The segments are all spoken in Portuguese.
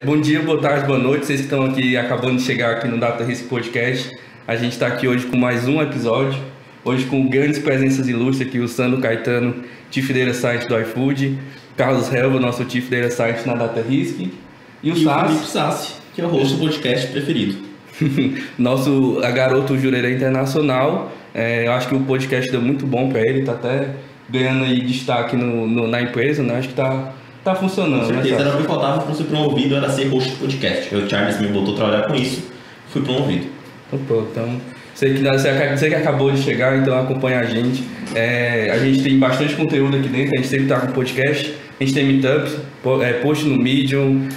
Bom dia, boa tarde, boa noite, vocês que estão aqui acabando de chegar aqui no Data Risk Podcast. A gente está aqui hoje com mais um episódio, hoje com grandes presenças ilustres aqui, o Sandro Caetano, Chief Data Scientist do iFood, Carlos Helva, nosso Chief Data Scientist na Data Risk, e o Felipe Sassi, que é o host do podcast preferido. Nosso garoto jureira internacional. Eu acho que o podcast deu muito bom para ele, tá até ganhando aí destaque na empresa, né? Acho que tá funcionando. Com certeza, era o que faltava para ser promovido, era ser host do podcast. O Charles me botou a trabalhar com isso, fui promovido. Então, você que acabou de chegar, então acompanha a gente. A gente tem bastante conteúdo aqui dentro, a gente sempre tá com podcast, a gente tem meetups, post no Medium,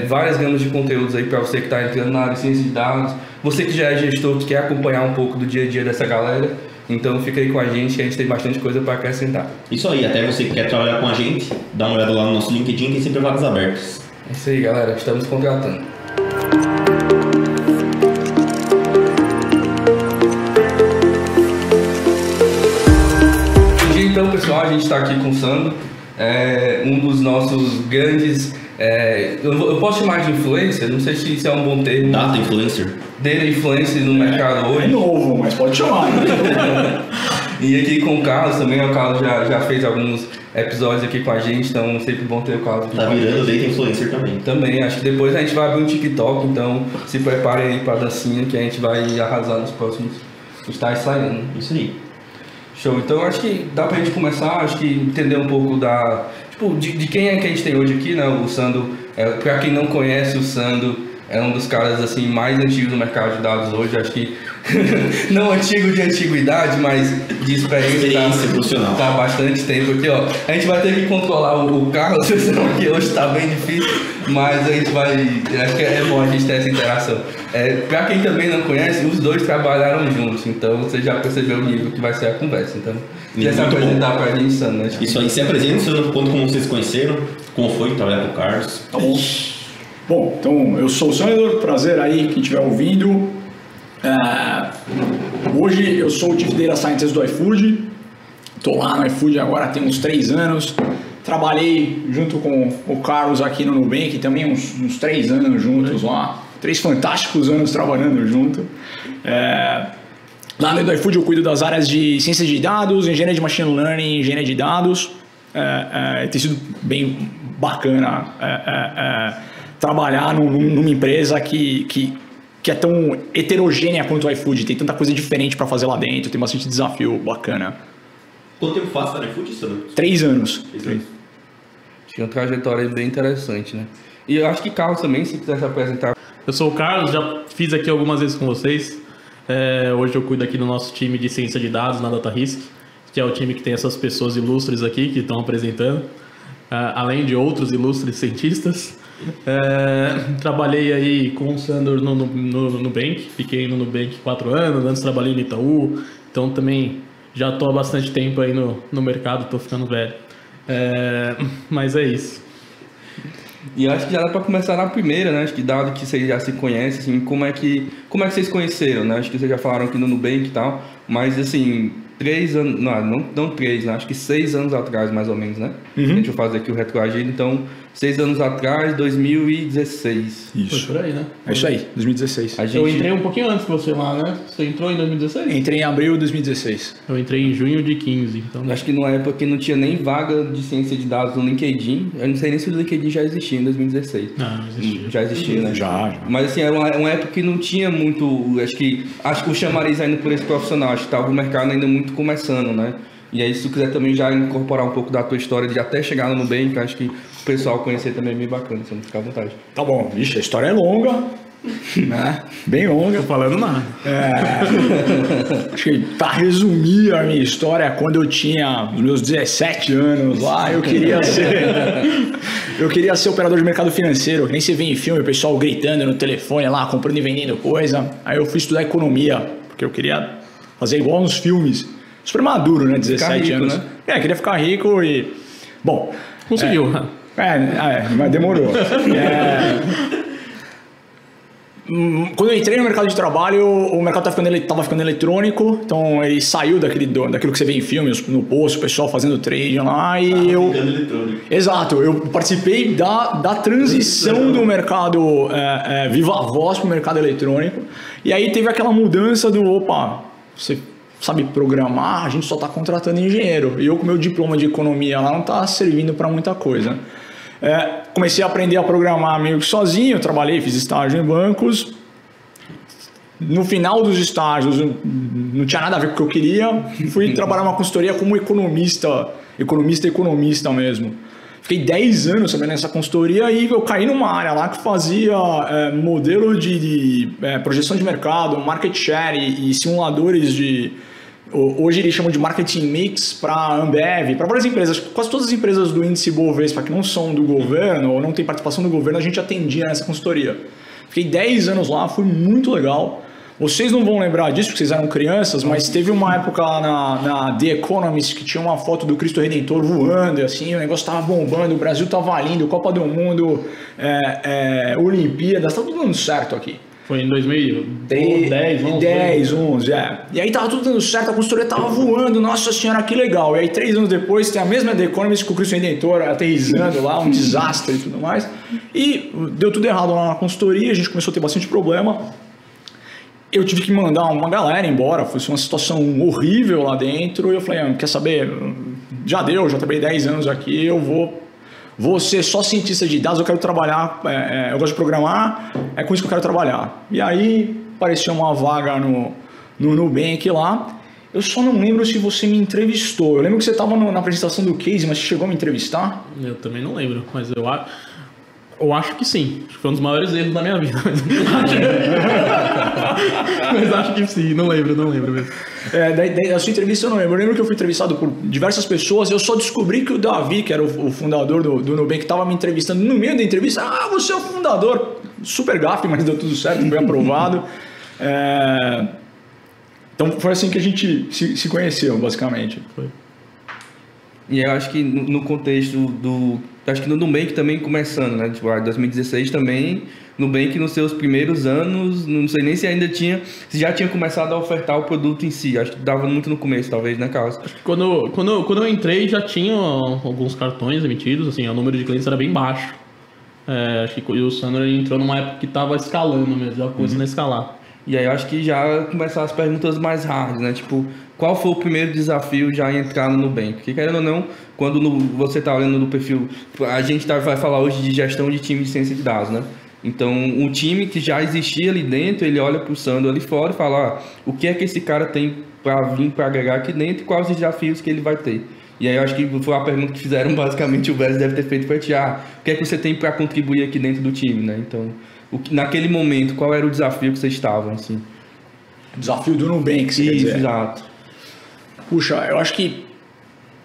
várias gamas de conteúdos aí para você que está entrando na área de ciência de dados, você que já é gestor, que quer acompanhar um pouco do dia a dia dessa galera. Então fica aí com a gente tem bastante coisa para acrescentar. Isso aí, até você que quer trabalhar com a gente, dá uma olhada lá no nosso LinkedIn, tem sempre vagas abertas. É isso aí, galera, estamos contratando. Então, pessoal, a gente está aqui com o Sandro, um dos nossos grandes... eu posso chamar de influencer, não sei se isso é um bom termo. Data influencer. Data influencer no mercado hoje. É novo, mas pode chamar. E aqui com o Carlos também, o Carlos já fez alguns episódios aqui com a gente, então sempre bom ter o Carlos aqui. Tá virando Data influencer também. Também, acho que depois a gente vai abrir um TikTok, então se preparem aí pra dancinha que a gente vai arrasar nos próximos estágios saindo. Isso aí. Show, então acho que dá pra gente começar, acho que entender um pouco de quem é que a gente tem hoje aqui, né? O Sandro, pra quem não conhece, o Sandro é um dos caras assim mais antigos do mercado de dados hoje, acho que não antigo de antiguidade, mas de experiência profissional. Tá há bastante tempo aqui, ó. A gente vai ter que controlar o Carlos, que hoje tá bem difícil, mas a gente vai, acho que é bom a gente ter essa interação. Pra quem também não conhece, os dois trabalharam juntos, então você já percebeu o nível que vai ser a conversa. Então, quer se apresentar pra gente, Sandro, né? Isso aí, se apresenta, Sandro, conta como vocês conheceram, como foi trabalhar com o Carlos. Tá bom. Bom, então eu sou o Sandro, prazer aí quem estiver ouvindo. Hoje eu sou o Chief Data Scientist do iFood, estou lá no iFood agora tem uns 3 anos. Trabalhei junto com o Carlos aqui no Nubank, também uns 3 anos juntos lá. 3 fantásticos anos trabalhando junto. Lá no iFood eu cuido das áreas de ciência de dados, engenharia de machine learning, engenharia de dados. Tem sido bem bacana trabalhar numa empresa que é tão heterogênea quanto o iFood. Tem tanta coisa diferente para fazer lá dentro, tem bastante desafio bacana. Quanto tempo faz no iFood, Sandro? 3 anos. 3 anos. Acho que é uma trajetória bem interessante, né? E eu acho que Carlos também, se quiser se apresentar. Eu sou o Carlos, já fiz aqui algumas vezes com vocês. Hoje eu cuido aqui do nosso time de ciência de dados na Data Risk, que é o time que tem essas pessoas ilustres aqui que estão apresentando, além de outros ilustres cientistas. Trabalhei aí com o Sandro no Nubank, fiquei no Nubank 4 anos, antes trabalhei no Itaú, então também já estou há bastante tempo aí no mercado, estou ficando velho. Mas é isso. E acho que já dá para começar na primeira, né? Acho que dado que vocês já se conhecem, assim, como é que vocês conheceram, né? Acho que vocês já falaram aqui no Nubank e tal, mas assim, 3 anos, não 3, né? Acho que 6 anos atrás, mais ou menos, né? Uhum. Deixa eu fazer aqui o retroagido, então 6 anos atrás, 2016. Isso. Foi por aí, né? É isso aí, 2016. Eu entrei um pouquinho antes que você lá, né? Você entrou em 2016? Entrei em abril de 2016. Eu entrei em junho de 15, então... Acho que numa época que não tinha nem vaga de ciência de dados no LinkedIn. Eu não sei nem se o LinkedIn já existia em 2016. Não existia. Já existia, né? Já. Mas assim, era uma época que não tinha muito... Acho que o chamariz ainda por esse profissional. Acho que estava o mercado ainda muito começando, né? E aí, se tu quiser também já incorporar um pouco da tua história de até chegar no Nubank, acho que o pessoal conhecer também é bem bacana, você não fica à vontade. Tá bom, vixe, a história é longa, né? Bem longa. Tô falando nada. Acho que para resumir a minha história, quando eu tinha os meus 17 anos lá, eu queria ser operador de mercado financeiro, que nem se vê em filme, o pessoal gritando no telefone lá, comprando e vendendo coisa. Aí eu fui estudar economia, porque eu queria fazer igual nos filmes. Super maduro, né? 17 rico, anos. né? Queria ficar rico e... Bom... Conseguiu. mas demorou. Quando eu entrei no mercado de trabalho, o mercado estava ficando eletrônico, então ele saiu daquilo que você vê em filmes, no posto, o pessoal fazendo trading lá, e ficando eletrônico. Exato, eu participei da transição do mercado viva voz para o mercado eletrônico, e aí teve aquela mudança do, opa, você sabe programar, a gente só está contratando engenheiro, e eu com meu diploma de economia lá não está servindo para muita coisa. Comecei a aprender a programar meio que sozinho, trabalhei, fiz estágio em bancos. No final dos estágios, não tinha nada a ver com o que eu queria. Fui trabalhar numa consultoria como economista mesmo. Fiquei 10 anos trabalhando nessa consultoria e eu caí numa área lá que fazia modelo de projeção de mercado, market share e simuladores de... Hoje eles chamam de marketing mix para Ambev, para várias empresas, quase todas as empresas do índice Bovespa que não são do governo ou não tem participação do governo, a gente atendia nessa consultoria. Fiquei 10 anos lá, foi muito legal. Vocês não vão lembrar disso porque vocês eram crianças, mas teve uma época lá na The Economist que tinha uma foto do Cristo Redentor voando, assim, o negócio estava bombando, o Brasil estava lindo, Copa do Mundo, Olimpíadas, estava tudo dando certo aqui. Foi em 2010, 11, E aí tava tudo dando certo, a consultoria tava voando, nossa senhora, que legal. E aí 3 anos depois tem a mesma The Economist com o Cristo Redentor aterrissando lá, um desastre e tudo mais. E deu tudo errado lá na consultoria, a gente começou a ter bastante problema. Eu tive que mandar uma galera embora, foi uma situação horrível lá dentro. E eu falei, quer saber, já trabalhei 10 anos aqui, eu vou ser só cientista de dados, eu quero trabalhar, eu gosto de programar, é com isso que eu quero trabalhar. E aí apareceu uma vaga no Nubank lá, eu só não lembro se você me entrevistou. Eu lembro que você estava na apresentação do case, mas você chegou a me entrevistar? Eu também não lembro, mas eu acho que sim. Acho que foi um dos maiores erros da minha vida. Mas acho que sim, não lembro mesmo. Da sua entrevista eu não lembro. Eu lembro que eu fui entrevistado por diversas pessoas. Eu só descobri que o Davi, que era o fundador do Nubank, estava me entrevistando no meio da entrevista. Você é o fundador. Super gafe, mas deu tudo certo, foi aprovado. Então foi assim que a gente se conheceu, basicamente. Foi. E eu acho que no contexto acho que no Nubank também começando, né? Tipo, 2016 também, Nubank nos seus primeiros anos, não sei nem se ainda se já tinha começado a ofertar o produto em si. Acho que dava muito no começo, talvez, né, Carlos? Quando eu entrei, já tinha alguns cartões emitidos, assim, o número de clientes era bem baixo. Acho que o Sandro entrou numa época que estava escalando mesmo, já começando a escalar. E aí eu acho que já começaram as perguntas mais hard, né? Tipo, qual foi o primeiro desafio já em entrar no Nubank? Porque querendo ou não, quando você está olhando no perfil, a gente vai falar hoje de gestão de time de ciência de dados, né? Então, um time que já existia ali dentro, ele olha para o Sandro ali fora e fala, o que é que esse cara tem para vir para agregar aqui dentro e quais os desafios que ele vai ter? E aí eu acho que foi a pergunta que fizeram basicamente, o Vélez deve ter feito para ti, o que é que você tem para contribuir aqui dentro do time, né? Então, naquele momento, qual era o desafio que vocês estavam, assim? O desafio do Nubank, você quer dizer? Exato. Puxa, eu acho que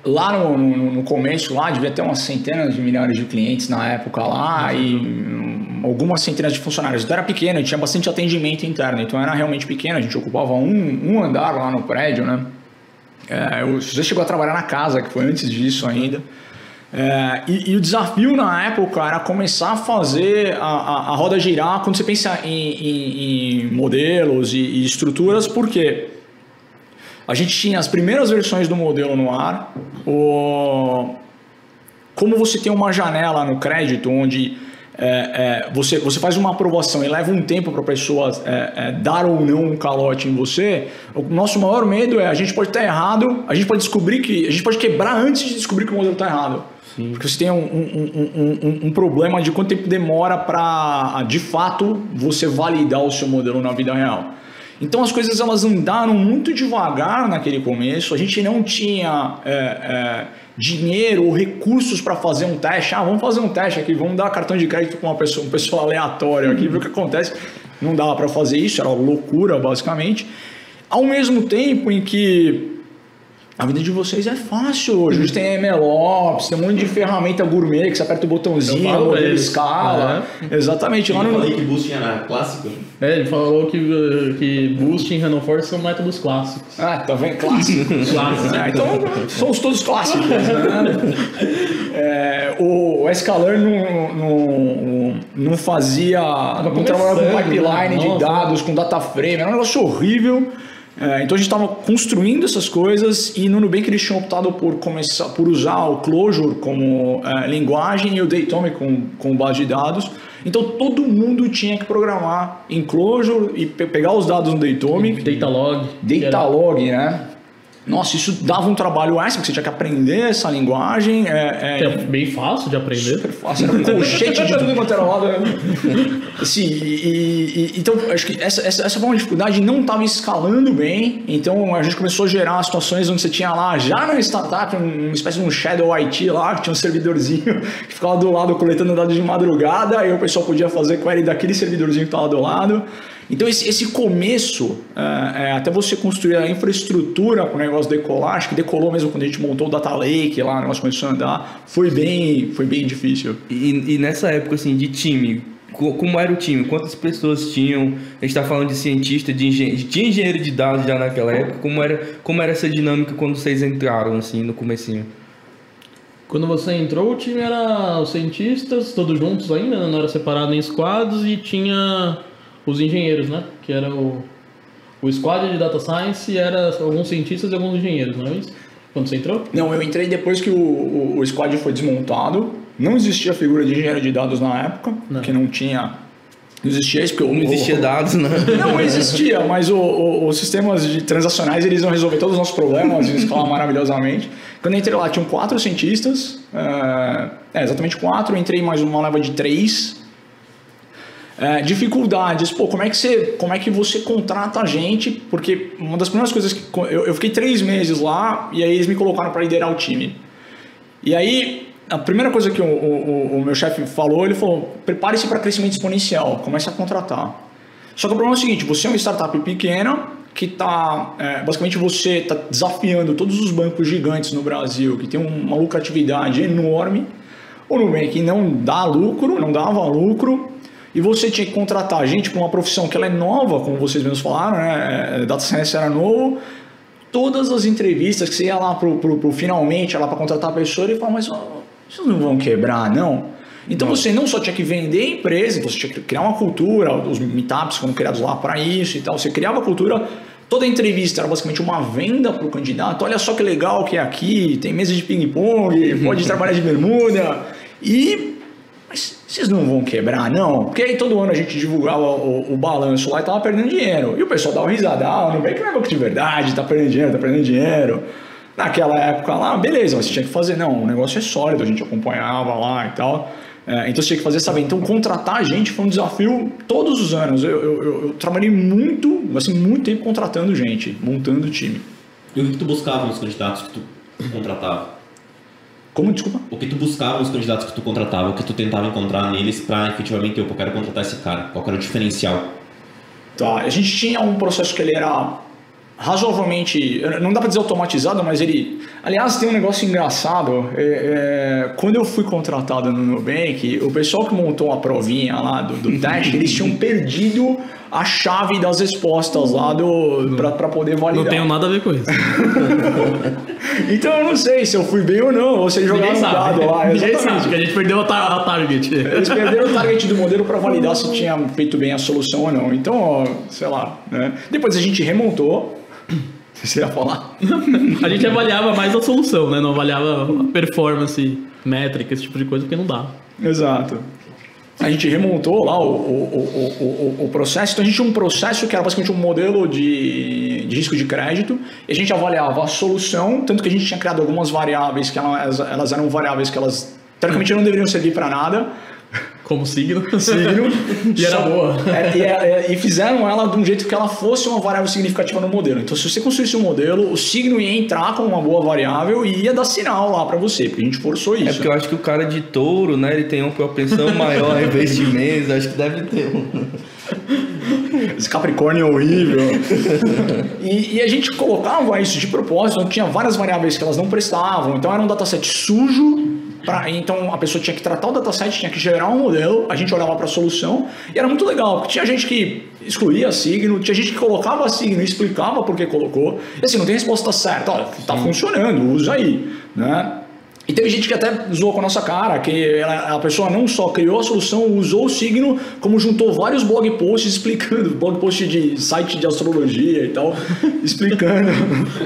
lá no começo, lá devia ter umas centenas de milhares de clientes na época lá e algumas centenas de funcionários. Então era pequeno, tinha bastante atendimento interno, então era realmente pequeno, a gente ocupava um andar lá no prédio, né? Você chegou a trabalhar na casa, que foi antes disso ainda. E o desafio na época era começar a fazer a roda girar quando você pensa em modelos e estruturas, porque a gente tinha as primeiras versões do modelo no ar, como você tem uma janela no crédito onde você faz uma aprovação e leva um tempo para a pessoa dar ou não um calote em você. O nosso maior medo a gente pode estar errado, a gente pode quebrar antes de descobrir que o modelo está errado. Sim. Porque você tem um problema de quanto tempo demora para, de fato, você validar o seu modelo na vida real. Então as coisas elas andaram muito devagar naquele começo, a gente não tinha dinheiro ou recursos para fazer um teste. Vamos fazer um teste aqui, vamos dar cartão de crédito com um pessoal aleatório aqui, ver o que acontece. Não dava para fazer isso, era loucura basicamente. Ao mesmo tempo em que A vida de vocês é fácil hoje. A gente tem MLOps, tem um monte de ferramenta gourmet que você aperta o botãozinho, o modelo escala. Exatamente. Eu falei que Boost era clássico. Ele falou que Boost e Random Forest são métodos clássicos. Ah, tá vendo? Clássico. Então, somos todos clássicos. Né? O sklearn não fazia... Não trabalhava com pipeline de dados, com data frame. Era um negócio horrível. Então a gente estava construindo essas coisas e no Nubank eles tinham optado por usar o Clojure como linguagem e o Datomic como base de dados. Então todo mundo tinha que programar em Clojure e pegar os dados no Datomic. Datalog, né? Nossa, isso dava um trabalho extra, porque você tinha que aprender essa linguagem. É bem fácil de aprender. Super fácil, era um colchete de tudo quanto era lado. Assim, então, acho que essa foi uma dificuldade, não estava escalando bem. Então, a gente começou a gerar situações onde você tinha lá, já na startup, uma espécie de um shadow IT lá, que tinha um servidorzinho que ficava do lado coletando dados de madrugada, e o pessoal podia fazer query daquele servidorzinho que estava do lado. Então esse começo, até você construir a infraestrutura para o negócio decolar, acho que decolou mesmo quando a gente montou o Data Lake lá, o negócio começou a andar, foi bem difícil. E nessa época assim, de time, como era o time? Quantas pessoas tinham? A gente está falando de cientista, de engenheiro de dados já naquela época. Como era essa dinâmica quando vocês entraram assim, no comecinho? Quando você entrou, o time era os cientistas, todos juntos ainda, não era separado em squads e tinha... os engenheiros, né? Que era o squad de Data Science e era alguns cientistas e alguns engenheiros, não é isso? Quando você entrou? Não, eu entrei depois que o squad foi desmontado. Não existia a figura de engenheiro de dados na época, porque não existia isso. Porque não existia dados, né? Não existia, mas os sistemas transacionais eles iam resolver todos os nossos problemas e escalar maravilhosamente. Quando eu entrei lá, tinham 4 cientistas, exatamente 4, eu entrei mais uma leva de 3. Dificuldades, como é que você contrata a gente? Porque uma das primeiras coisas que eu fiquei 3 meses lá e aí eles me colocaram para liderar o time. E aí a primeira coisa que o meu chefe falou, ele falou: prepare-se para crescimento exponencial, comece a contratar. Só que o problema é o seguinte: você é uma startup pequena que basicamente você está desafiando todos os bancos gigantes no Brasil, que tem uma lucratividade enorme. O Nubank não dava lucro. E você tinha que contratar gente para uma profissão que ela é nova, como vocês mesmos falaram, né? Data Science era novo. Todas as entrevistas que você ia lá pro finalmente, lá para contratar a pessoa, ele falava: mas vocês não vão quebrar, não? Então você não só tinha que vender a empresa, então você tinha que criar uma cultura, os meetups foram criados lá para isso e tal. Você criava a cultura, toda a entrevista era basicamente uma venda para o candidato. Olha só que legal que é aqui, tem mesa de ping-pong, pode trabalhar de bermuda. Mas vocês não vão quebrar, não? Porque aí todo ano a gente divulgava o balanço lá e tava perdendo dinheiro. E o pessoal dava risada: não vem que não é banco de verdade, tá perdendo dinheiro. Naquela época lá, beleza, mas você tinha que fazer. Não, o negócio é sólido, a gente acompanhava lá e tal. Então você tinha que fazer essa venda. Então contratar a gente foi um desafio todos os anos. Eu trabalhei muito tempo contratando gente, montando time. E o que tu buscava nos candidatos que tu contratava? Como? Desculpa? O que tu buscava nos candidatos que tu contratava, o que tu tentava encontrar neles para efetivamente eu quero contratar esse cara? Qual era o diferencial? Tá, a gente tinha um processo que ele era razoavelmente, não dá para dizer automatizado, mas ele... Aliás, tem um negócio engraçado, quando eu fui contratado no Nubank, o pessoal que montou a provinha lá do teste, eles tinham perdido a chave das respostas lá para poder validar. Não tenho nada a ver com isso. Então eu não sei se eu fui bem ou não, ou se eles jogaram um dado lá. Ninguém sabe, porque a gente perdeu a target. Eles perderam o target do modelo para validar se tinha feito bem a solução ou não. Então, sei lá, né? Depois a gente remontou. Você ia falar? A gente avaliava mais a solução, né? Não avaliava a performance, métrica, esse tipo de coisa, porque não dá. Exato. A gente remontou lá o processo. Então a gente tinha um processo que era basicamente um modelo de risco de crédito. E a gente avaliava a solução, tanto que a gente tinha criado algumas variáveis que elas eram variáveis que elas teoricamente não deveriam servir para nada. Como signo. E era boa. E fizeram ela de um jeito que ela fosse uma variável significativa no modelo. Então, se você construísse um modelo, o signo ia entrar como uma boa variável e ia dar sinal lá para você, porque a gente forçou isso. Porque eu acho que o cara de touro, né, ele tem uma propensão maior a investir meses, acho que deve ter um. Esse Capricórnio é horrível. E a gente colocava isso de propósito, tinha várias variáveis que elas não prestavam, então era um dataset sujo. Então a pessoa tinha que tratar o dataset, tinha que gerar um modelo, a gente olhava para a solução e era muito legal, porque tinha gente que excluía signo, tinha gente que colocava signo e explicava por que colocou, e assim, não tem resposta certa, olha, tá funcionando, usa aí, né? E teve gente que até zoou com a nossa cara, que a pessoa não só criou a solução, usou o signo, como juntou vários blog posts explicando, blog post de site de astrologia e tal, explicando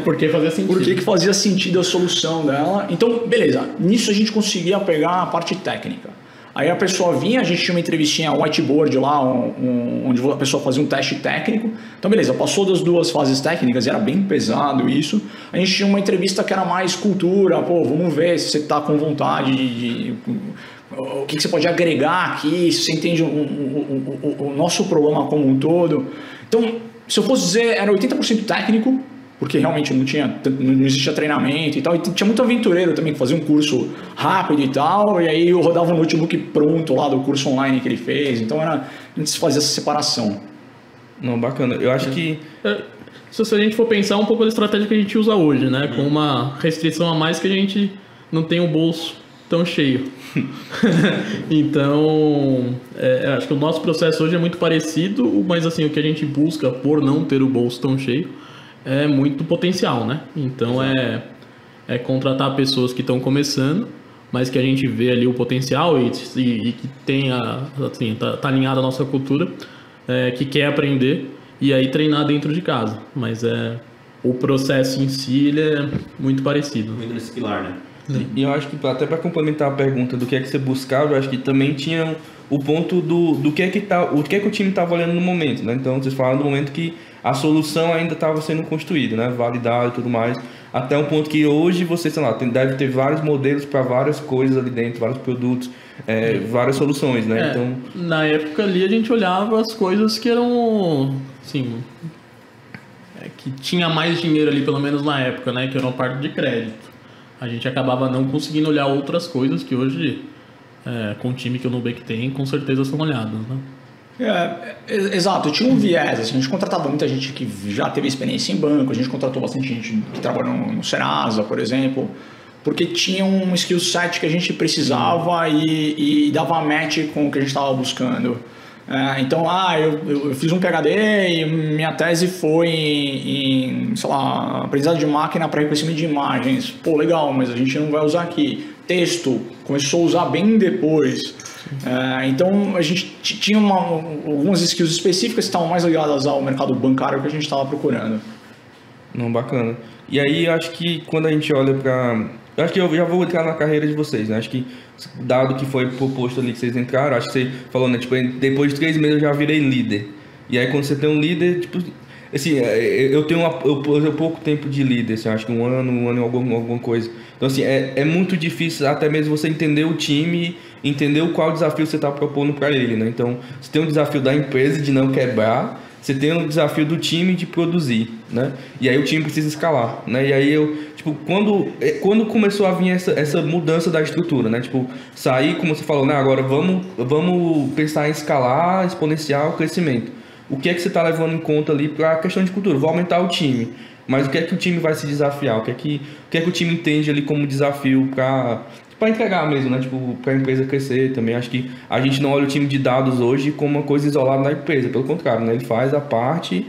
Porque fazia sentido. por que fazia sentido a solução dela. Então, beleza, nisso a gente conseguia pegar a parte técnica. Aí a pessoa vinha, a gente tinha uma entrevistinha, um whiteboard lá, onde a pessoa fazia um teste técnico. Então, beleza, passou das 2 fases técnicas, era bem pesado isso. A gente tinha uma entrevista que era mais cultura, pô, vamos ver se você está com vontade o que você pode agregar aqui, se você entende o nosso problema como um todo. Então, se eu fosse dizer, era 80% técnico, porque realmente não existia treinamento e tal, e tinha muito aventureiro também que fazia um curso rápido e tal, e aí eu rodava um notebook pronto lá do curso online que ele fez, então a gente fazia essa separação. Não, bacana. Eu acho que... Se a gente for pensar um pouco da estratégia que a gente usa hoje, né? Com uma restrição a mais que a gente não tem o bolso tão cheio. Então, acho que o nosso processo hoje é muito parecido, mas assim, o que a gente busca por não ter o bolso tão cheio é muito potencial, né? Então é contratar pessoas que estão começando, mas que a gente vê ali o potencial e que tenha, assim, tá alinhado à nossa cultura, que quer aprender e aí treinar dentro de casa. Mas o processo em si ele é muito parecido. Muito nesse pilar, né? E eu acho que até para complementar a pergunta do que é que você buscava, eu acho que também tinha o ponto do que é que o time estava olhando no momento, né? Então vocês falaram do momento que a solução ainda estava sendo construída, né? Validada e tudo mais, até um ponto que hoje você, sei lá, deve ter vários modelos para várias coisas ali dentro, vários produtos, várias soluções, né? Então, na época ali a gente olhava as coisas que eram, assim, que tinha mais dinheiro ali, pelo menos na época, né? Que era uma parte de crédito. A gente acabava não conseguindo olhar outras coisas que hoje, com o time que o Nubank tem, com certeza são olhadas, né? Exato, tinha um viés, assim, a gente contratava muita gente que já teve experiência em banco, a gente contratou bastante gente que trabalhou no Serasa, por exemplo, porque tinha um skill set que a gente precisava e dava match com o que a gente estava buscando. Então, eu fiz um PhD e minha tese foi em sei lá, aprendizado de máquina para reconhecimento de imagens. Pô, legal, mas a gente não vai usar aqui. Texto, começou a usar bem depois. Então, a gente tinha algumas skills específicas que estavam mais ligadas ao mercado bancário que a gente estava procurando. não, bacana. E aí, acho que quando a gente olha para... Eu acho que eu já vou entrar na carreira de vocês, né? Acho que, dado que foi proposto ali que vocês entraram, acho que você falou, né? Tipo, depois de 3 meses eu já virei líder. E aí, quando você tem um líder, tipo... Assim, eu tenho pouco tempo de líder, assim, acho que um ano e alguma coisa. Então, assim, é muito difícil até mesmo você entender o time, entender qual desafio você está propondo para ele, né? Então, você tem um desafio da empresa de não quebrar, você tem um desafio do time de produzir, né? E aí o time precisa escalar, né? E aí tipo, quando começou a vir essa mudança da estrutura, né? Tipo, sair, como você falou, né? Agora vamos pensar em escalar, exponencial o crescimento. O que é que você está levando em conta ali para a questão de cultura? Vou aumentar o time, mas o que é que o time vai se desafiar? O que é que o time entende ali como desafio para entregar mesmo, né? Tipo, para a empresa crescer também. Acho que a gente não olha o time de dados hoje como uma coisa isolada da empresa, pelo contrário, né? Ele faz a parte,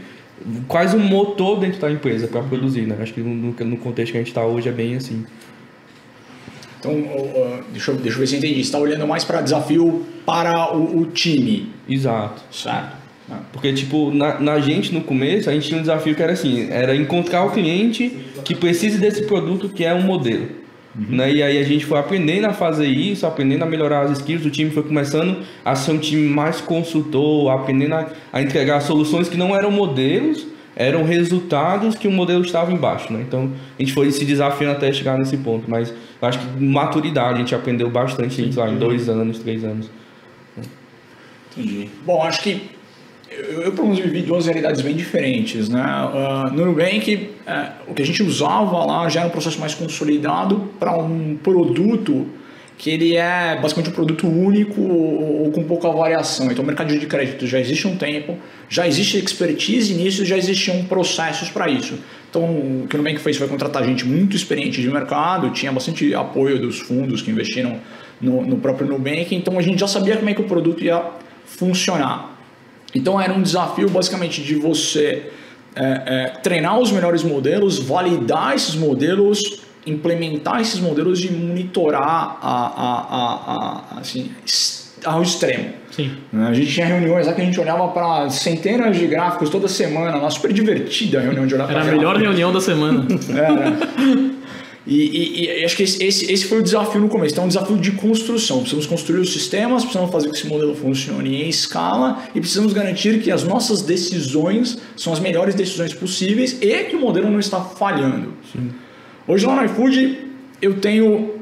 quase um motor dentro da empresa para produzir, né? Acho que no contexto que a gente está hoje é bem assim. Então, deixa eu ver se eu entendi. Você está olhando mais para desafio para o time. Exato. Certo. Porque, tipo, na gente, no começo, a gente tinha um desafio que era assim, era encontrar o cliente que precise desse produto que é um modelo. Né? E aí a gente foi aprendendo a fazer isso, aprendendo a melhorar as skills, o time foi começando a ser um time mais consultor, aprendendo a entregar soluções que não eram modelos, eram resultados que o modelo estava embaixo, né? Então a gente foi se desafiando até chegar nesse ponto, mas eu acho que maturidade a gente aprendeu bastante em 2 anos, 3 anos. Entendi. Bom, acho que eu pelo menos vivi 2 realidades bem diferentes, né? No Nubank, o que a gente usava lá já era um processo mais consolidado para um produto que ele é basicamente um produto único ou com pouca variação. Então o mercado de crédito já existe há um tempo, já existe expertise nisso, já existiam processos para isso. Então o que o Nubank fez foi contratar gente muito experiente de mercado, tinha bastante apoio dos fundos que investiram no próprio Nubank, então a gente já sabia como é que o produto ia funcionar. Então era um desafio basicamente de você treinar os melhores modelos, validar esses modelos, implementar esses modelos e monitorar assim, ao extremo. Sim. A gente tinha reuniões lá que a gente olhava para centenas de gráficos toda semana, uma super divertida reunião de olhar para Era a melhor reunião da semana. E acho que esse foi o desafio no começo. Então, é um desafio de construção. Precisamos construir os sistemas, precisamos fazer com que esse modelo funcione em escala e precisamos garantir que as nossas decisões são as melhores decisões possíveis e que o modelo não está falhando. Sim. Hoje lá no iFood eu tenho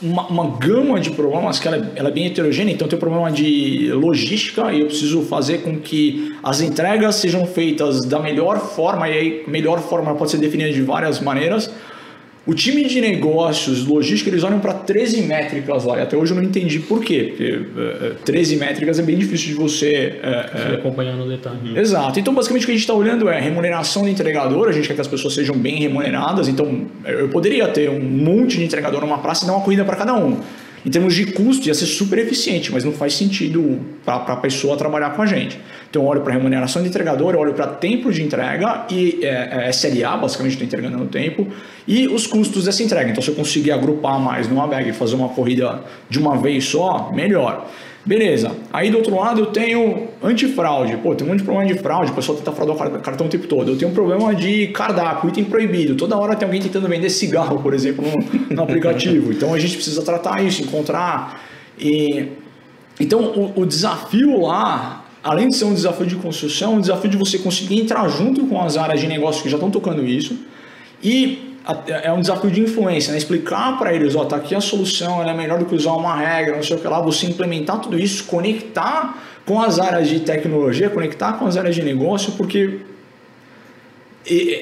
uma gama de problemas que ela é bem heterogênea. Então eu tenho problema de logística e eu preciso fazer com que as entregas sejam feitas da melhor forma, e aí a melhor forma pode ser definida de várias maneiras. O time de negócios, logística, eles olham para 13 métricas lá, e até hoje eu não entendi por quê, porque 13 métricas é bem difícil de você acompanhar no detalhe. Exato. Então, basicamente, o que a gente está olhando é remuneração do entregador, a gente quer que as pessoas sejam bem remuneradas, então eu poderia ter um monte de entregador numa praça e dar uma corrida para cada um. Em termos de custo, ia ser super eficiente, mas não faz sentido para a pessoa trabalhar com a gente. Então, eu olho para remuneração de entregador, eu olho para tempo de entrega e SLA, basicamente estou entregando no tempo, e os custos dessa entrega. Então, se eu conseguir agrupar mais numa bag e fazer uma corrida de uma vez só, melhor. Beleza. Aí do outro lado eu tenho antifraude. Pô, tem um monte de problema de fraude, o pessoal tenta fraudar o cartão o tempo todo. Eu tenho um problema de cardápio, item proibido. Toda hora tem alguém tentando vender cigarro, por exemplo, no aplicativo. Então a gente precisa tratar isso, encontrar. Então o desafio lá, além de ser um desafio de construção, é um desafio de você conseguir entrar junto com as áreas de negócio que já estão tocando isso. E é um desafio de influência, né? Explicar para eles, tá aqui a solução, ela é melhor do que usar uma regra, não sei o que lá, você implementar tudo isso, conectar com as áreas de tecnologia, conectar com as áreas de negócio, porque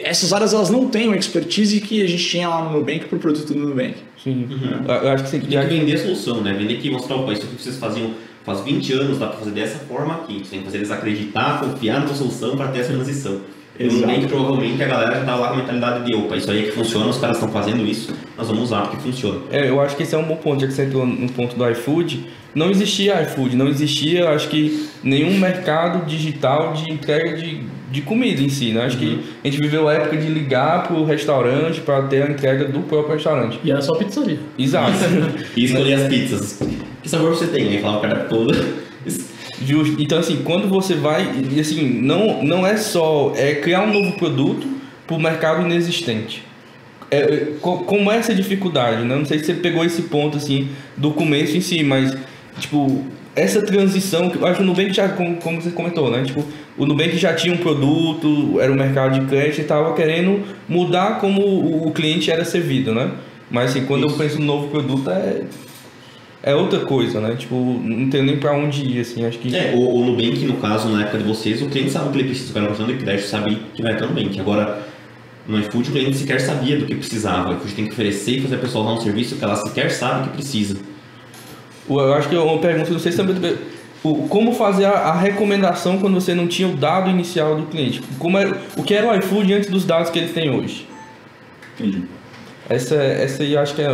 essas áreas elas não têm uma expertise que a gente tinha lá no Nubank para o produto do Nubank. Sim. Eu acho que você tem que vender a solução, né? Vender que mostrar, isso que vocês faziam faz 20 anos, dá para fazer dessa forma aqui. Você tem que fazer eles acreditar, confiar na solução para ter essa transição. No Nubank, provavelmente, a galera já está lá com a mentalidade de opa, isso aí é que funciona, os caras estão fazendo isso, nós vamos usar porque funciona. Eu acho que esse é um bom ponto, já que você entrou no ponto do iFood. Não existia iFood, não existia, acho que, nenhum mercado digital de entrega de comida em si, né? Acho que a gente viveu a época de ligar para o restaurante para ter a entrega do próprio restaurante. E era só pizzaria. Exato. E escolher as pizzas. Que sabor você tem? Aí falava o cara toda. Justo. Então, assim, quando você vai, assim, não é só criar um novo produto para o mercado inexistente. Como é essa dificuldade, né? Não sei se você pegou esse ponto, assim, do começo em si, mas, tipo, essa transição, eu acho que o Nubank já, como você comentou, né? Tipo, o Nubank já tinha um produto, era um mercado de crédito e estava querendo mudar como o cliente era servido, né? Mas, assim, quando eu penso no novo produto, é outra coisa, né? Tipo, não tem nem pra onde ir, assim, acho que... O Nubank, no caso, na época de vocês, o cliente sabe o que ele precisa, o cara gostando de crédito sabe que vai entrar no Nubank. Agora, no iFood, o cliente sequer sabia do que precisava. O iFood tem que oferecer e fazer a pessoa usar um serviço que ela sequer sabe que precisa. Eu acho que é uma pergunta, não sei se também... Como fazer a recomendação quando você não tinha o dado inicial do cliente? O que era o iFood antes dos dados que ele tem hoje? Entendi. Essa aí eu acho que é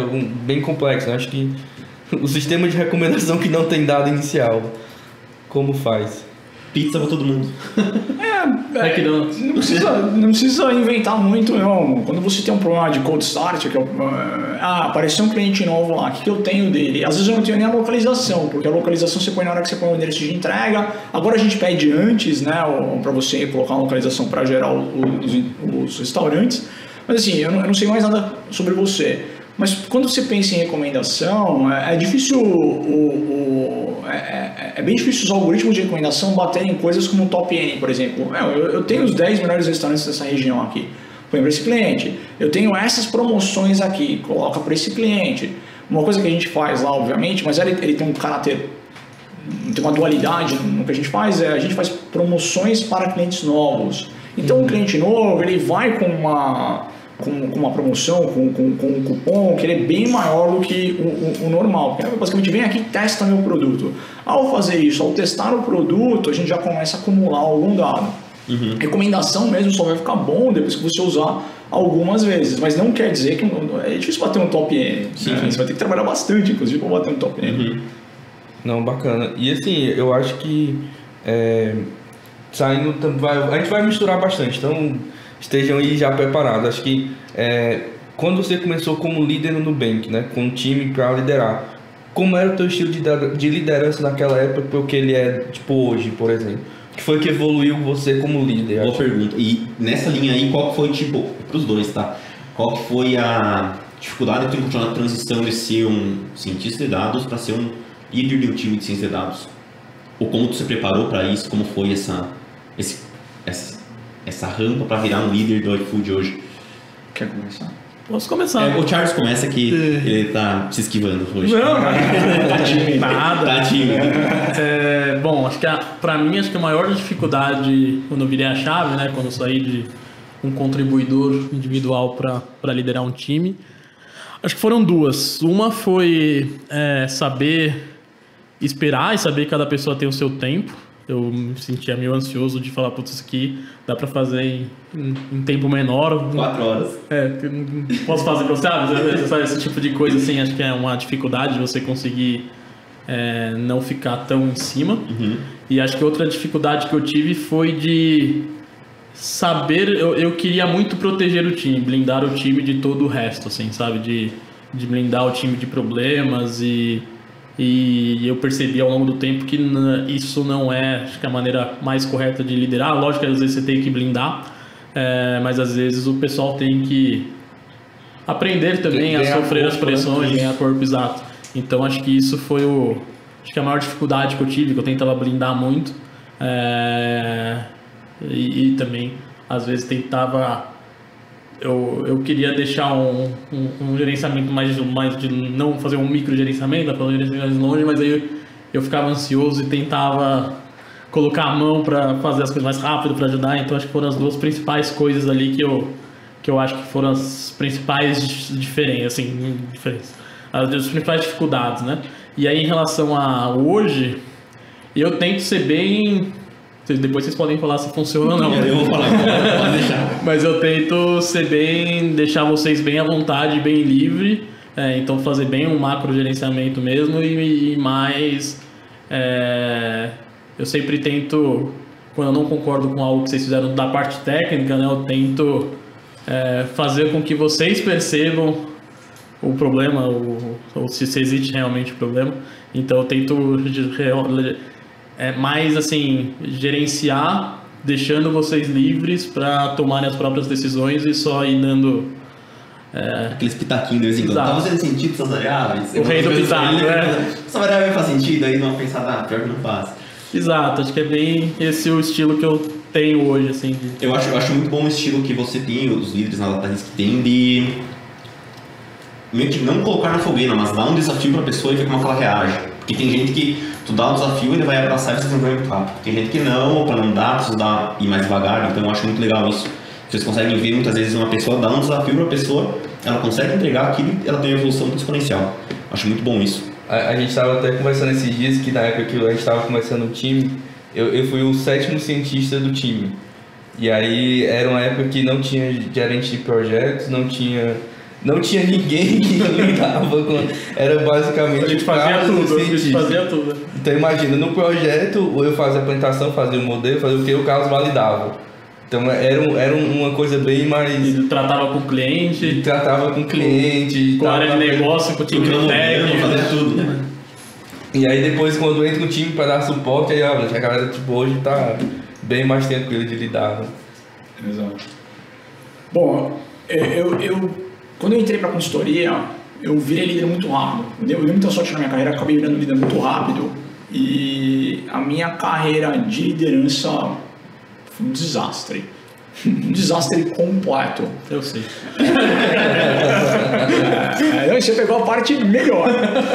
bem complexo, né? Acho que o sistema de recomendação que não tem dado inicial, como faz? Pizza pra todo mundo. Não precisa inventar muito, não. Quando você tem um problema de cold start, que apareceu um cliente novo lá, o que eu tenho dele? Às vezes eu não tenho nem a localização, porque a localização você põe na hora que você põe o endereço de entrega. Agora a gente pede antes, né, para você colocar uma localização para gerar os restaurantes. Mas assim, eu não sei mais nada sobre você. Mas quando você pensa em recomendação, é difícil, é bem difícil os algoritmos de recomendação baterem em coisas como o Top N, por exemplo. Eu tenho os 10 melhores restaurantes dessa região aqui, põe para esse cliente. Eu tenho essas promoções aqui, coloca para esse cliente. Uma coisa que a gente faz lá, obviamente, mas ele tem um caráter, tem uma dualidade no que a gente faz promoções para clientes novos. Então, um cliente novo, ele vai com com uma promoção, com um cupom, que ele é bem maior do que o normal. Porque basicamente vem aqui e testa meu produto. Ao fazer isso, ao testar o produto, a gente já começa a acumular algum dado. Recomendação mesmo só vai ficar bom depois que você usar algumas vezes, mas não quer dizer que é difícil bater um top N. Né? Você vai ter que trabalhar bastante, inclusive, para bater um top N. Não, bacana. E assim, eu acho que saindo, a gente vai misturar bastante, então estejam aí já preparados. Acho que quando você começou como líder no Nubank, né, com um time para liderar, como era o teu estilo de liderança naquela época porque ele é tipo hoje, por exemplo? O que foi que evoluiu você como líder? Boa pergunta. E nessa linha aí, qual que foi, tipo, pros dois, tá? Qual que foi a dificuldade de continuar a transição de ser um cientista de dados para ser um líder de um time de ciência de dados? Ou como tu se preparou para isso? Como foi essa rampa para virar um líder do iFood hoje? Quer começar? Posso começar. O Charles começa que ele tá se esquivando hoje. Não, tá tímido. Nada. Tá tímido. Bom, acho que pra mim, acho que a maior dificuldade quando eu virei a chave, né, quando eu saí de um contribuidor individual para liderar um time, acho que foram duas. Uma foi saber esperar e saber que cada pessoa tem o seu tempo. Eu me sentia meio ansioso de falar, putz, isso aqui dá pra fazer em tempo menor. 4 horas. Posso fazer pra você, sabe? Esse tipo de coisa, assim, acho que é uma dificuldade de você conseguir não ficar tão em cima. E acho que outra dificuldade que eu tive foi de saber, eu queria muito proteger o time, blindar o time de todo o resto, assim, sabe? De blindar o time de problemas e eu percebi ao longo do tempo que isso não é, acho que a maneira mais correta de liderar. Lógico que às vezes você tem que blindar, mas às vezes o pessoal tem que aprender também a sofrer as pressões, ganhar corpo, exato. Então acho que isso foi acho que a maior dificuldade que eu tive, que eu tentava blindar muito, e também às vezes tentava... Eu queria deixar um gerenciamento mais de não fazer um micro gerenciamento, fazer um gerenciamento mais longe, mas aí eu ficava ansioso e tentava colocar a mão para fazer as coisas mais rápido, para ajudar. Então acho que foram as duas principais coisas ali que eu acho que foram as principais diferenças, as principais dificuldades, né? E aí em relação a hoje, eu tento ser bem... Depois vocês podem falar se funciona ou não. Eu vou falar, pode deixar. Mas eu tento deixar vocês bem à vontade, bem livre. Então fazer bem um macro gerenciamento mesmo e mais... eu sempre tento, quando eu não concordo com algo que vocês fizeram da parte técnica, né, eu tento fazer com que vocês percebam o problema, ou se existe realmente o problema. Então eu tento... mais assim, gerenciar, deixando vocês livres para tomarem as próprias decisões e só ir dando aqueles pitaquinhos de vez em quando. Tá fazendo sentido essas variáveis? O rei do pitaco, Essa variável faz sentido, aí não pensar, pior que não faz. Exato, acho que é bem esse o estilo que eu tenho hoje, assim. Eu acho muito bom o estilo que você tem, os líderes na DataRisk que tem, de meio que não colocar na fogueira, mas dar um desafio pra pessoa e ver como ela reage. Porque tem gente que tu dá um desafio e ele vai abraçar e se desenvolver muito rápido. Tem gente que não, para não dar, precisa ir mais devagar. Então eu acho muito legal isso. Vocês conseguem ver muitas vezes uma pessoa dar um desafio para a pessoa, ela consegue entregar aquilo e ela tem uma evolução exponencial. Acho muito bom isso. A gente estava até conversando esses dias que na época que a gente estava começando o time, eu fui o 7º cientista do time. E aí era uma época que não tinha gerente de projetos, não tinha ninguém que lidava com... Era basicamente... A gente fazia tudo. Então imagina, no projeto, eu fazia a apresentação, fazia o modelo, fazia o que o Carlos validava. Então era uma coisa bem mais... E tratava com o cliente. Com a área de negócio, com o time técnico. Fazia tudo, né? E aí depois quando entra no time para dar suporte, aí a galera tipo, hoje tá bem mais tranquilo de lidar. Né? Exato. Bom, quando eu entrei para consultoria, eu virei líder muito rápido. Eu dei muita sorte na minha carreira, acabei virando líder muito rápido. E a minha carreira de liderança foi um desastre. Um desastre completo. Eu sei. Você pegou a parte melhor.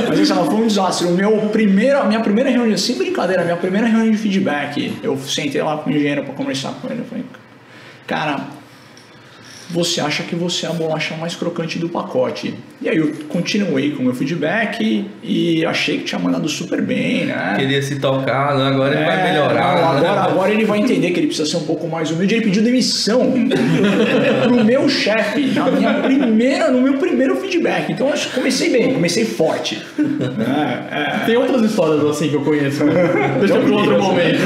Mas isso foi um desastre. A minha primeira reunião, sem brincadeira, minha primeira reunião de feedback, eu sentei lá com o engenheiro para conversar com ele. Eu falei, cara, você acha que você é a bolacha mais crocante do pacote. E aí eu continuei com o meu feedback e achei que tinha mandado super bem, né? Queria se tocar, agora ele vai melhorar. Não, agora ele vai entender que ele precisa ser um pouco mais humilde. Ele pediu demissão pro meu chefe no meu primeiro feedback. Então eu comecei bem, comecei forte. Tem outras histórias assim que eu conheço. Deixa para outro momento.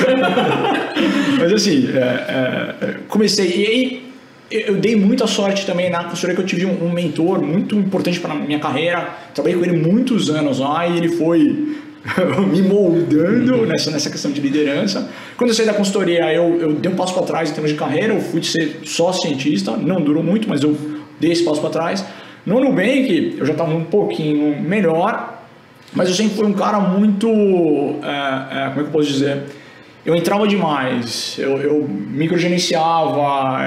Mas assim, comecei. E aí eu dei muita sorte também na consultoria, que eu tive um mentor muito importante para a minha carreira. Trabalhei com ele muitos anos lá e ele foi me moldando nessa questão de liderança. Quando eu saí da consultoria, eu dei um passo para trás em termos de carreira. Eu fui de ser só cientista, não durou muito, mas eu dei esse passo para trás. No Nubank, eu já estava um pouquinho melhor, mas eu sempre fui um cara muito, como é que eu posso dizer? Eu entrava demais, eu microgerenciava,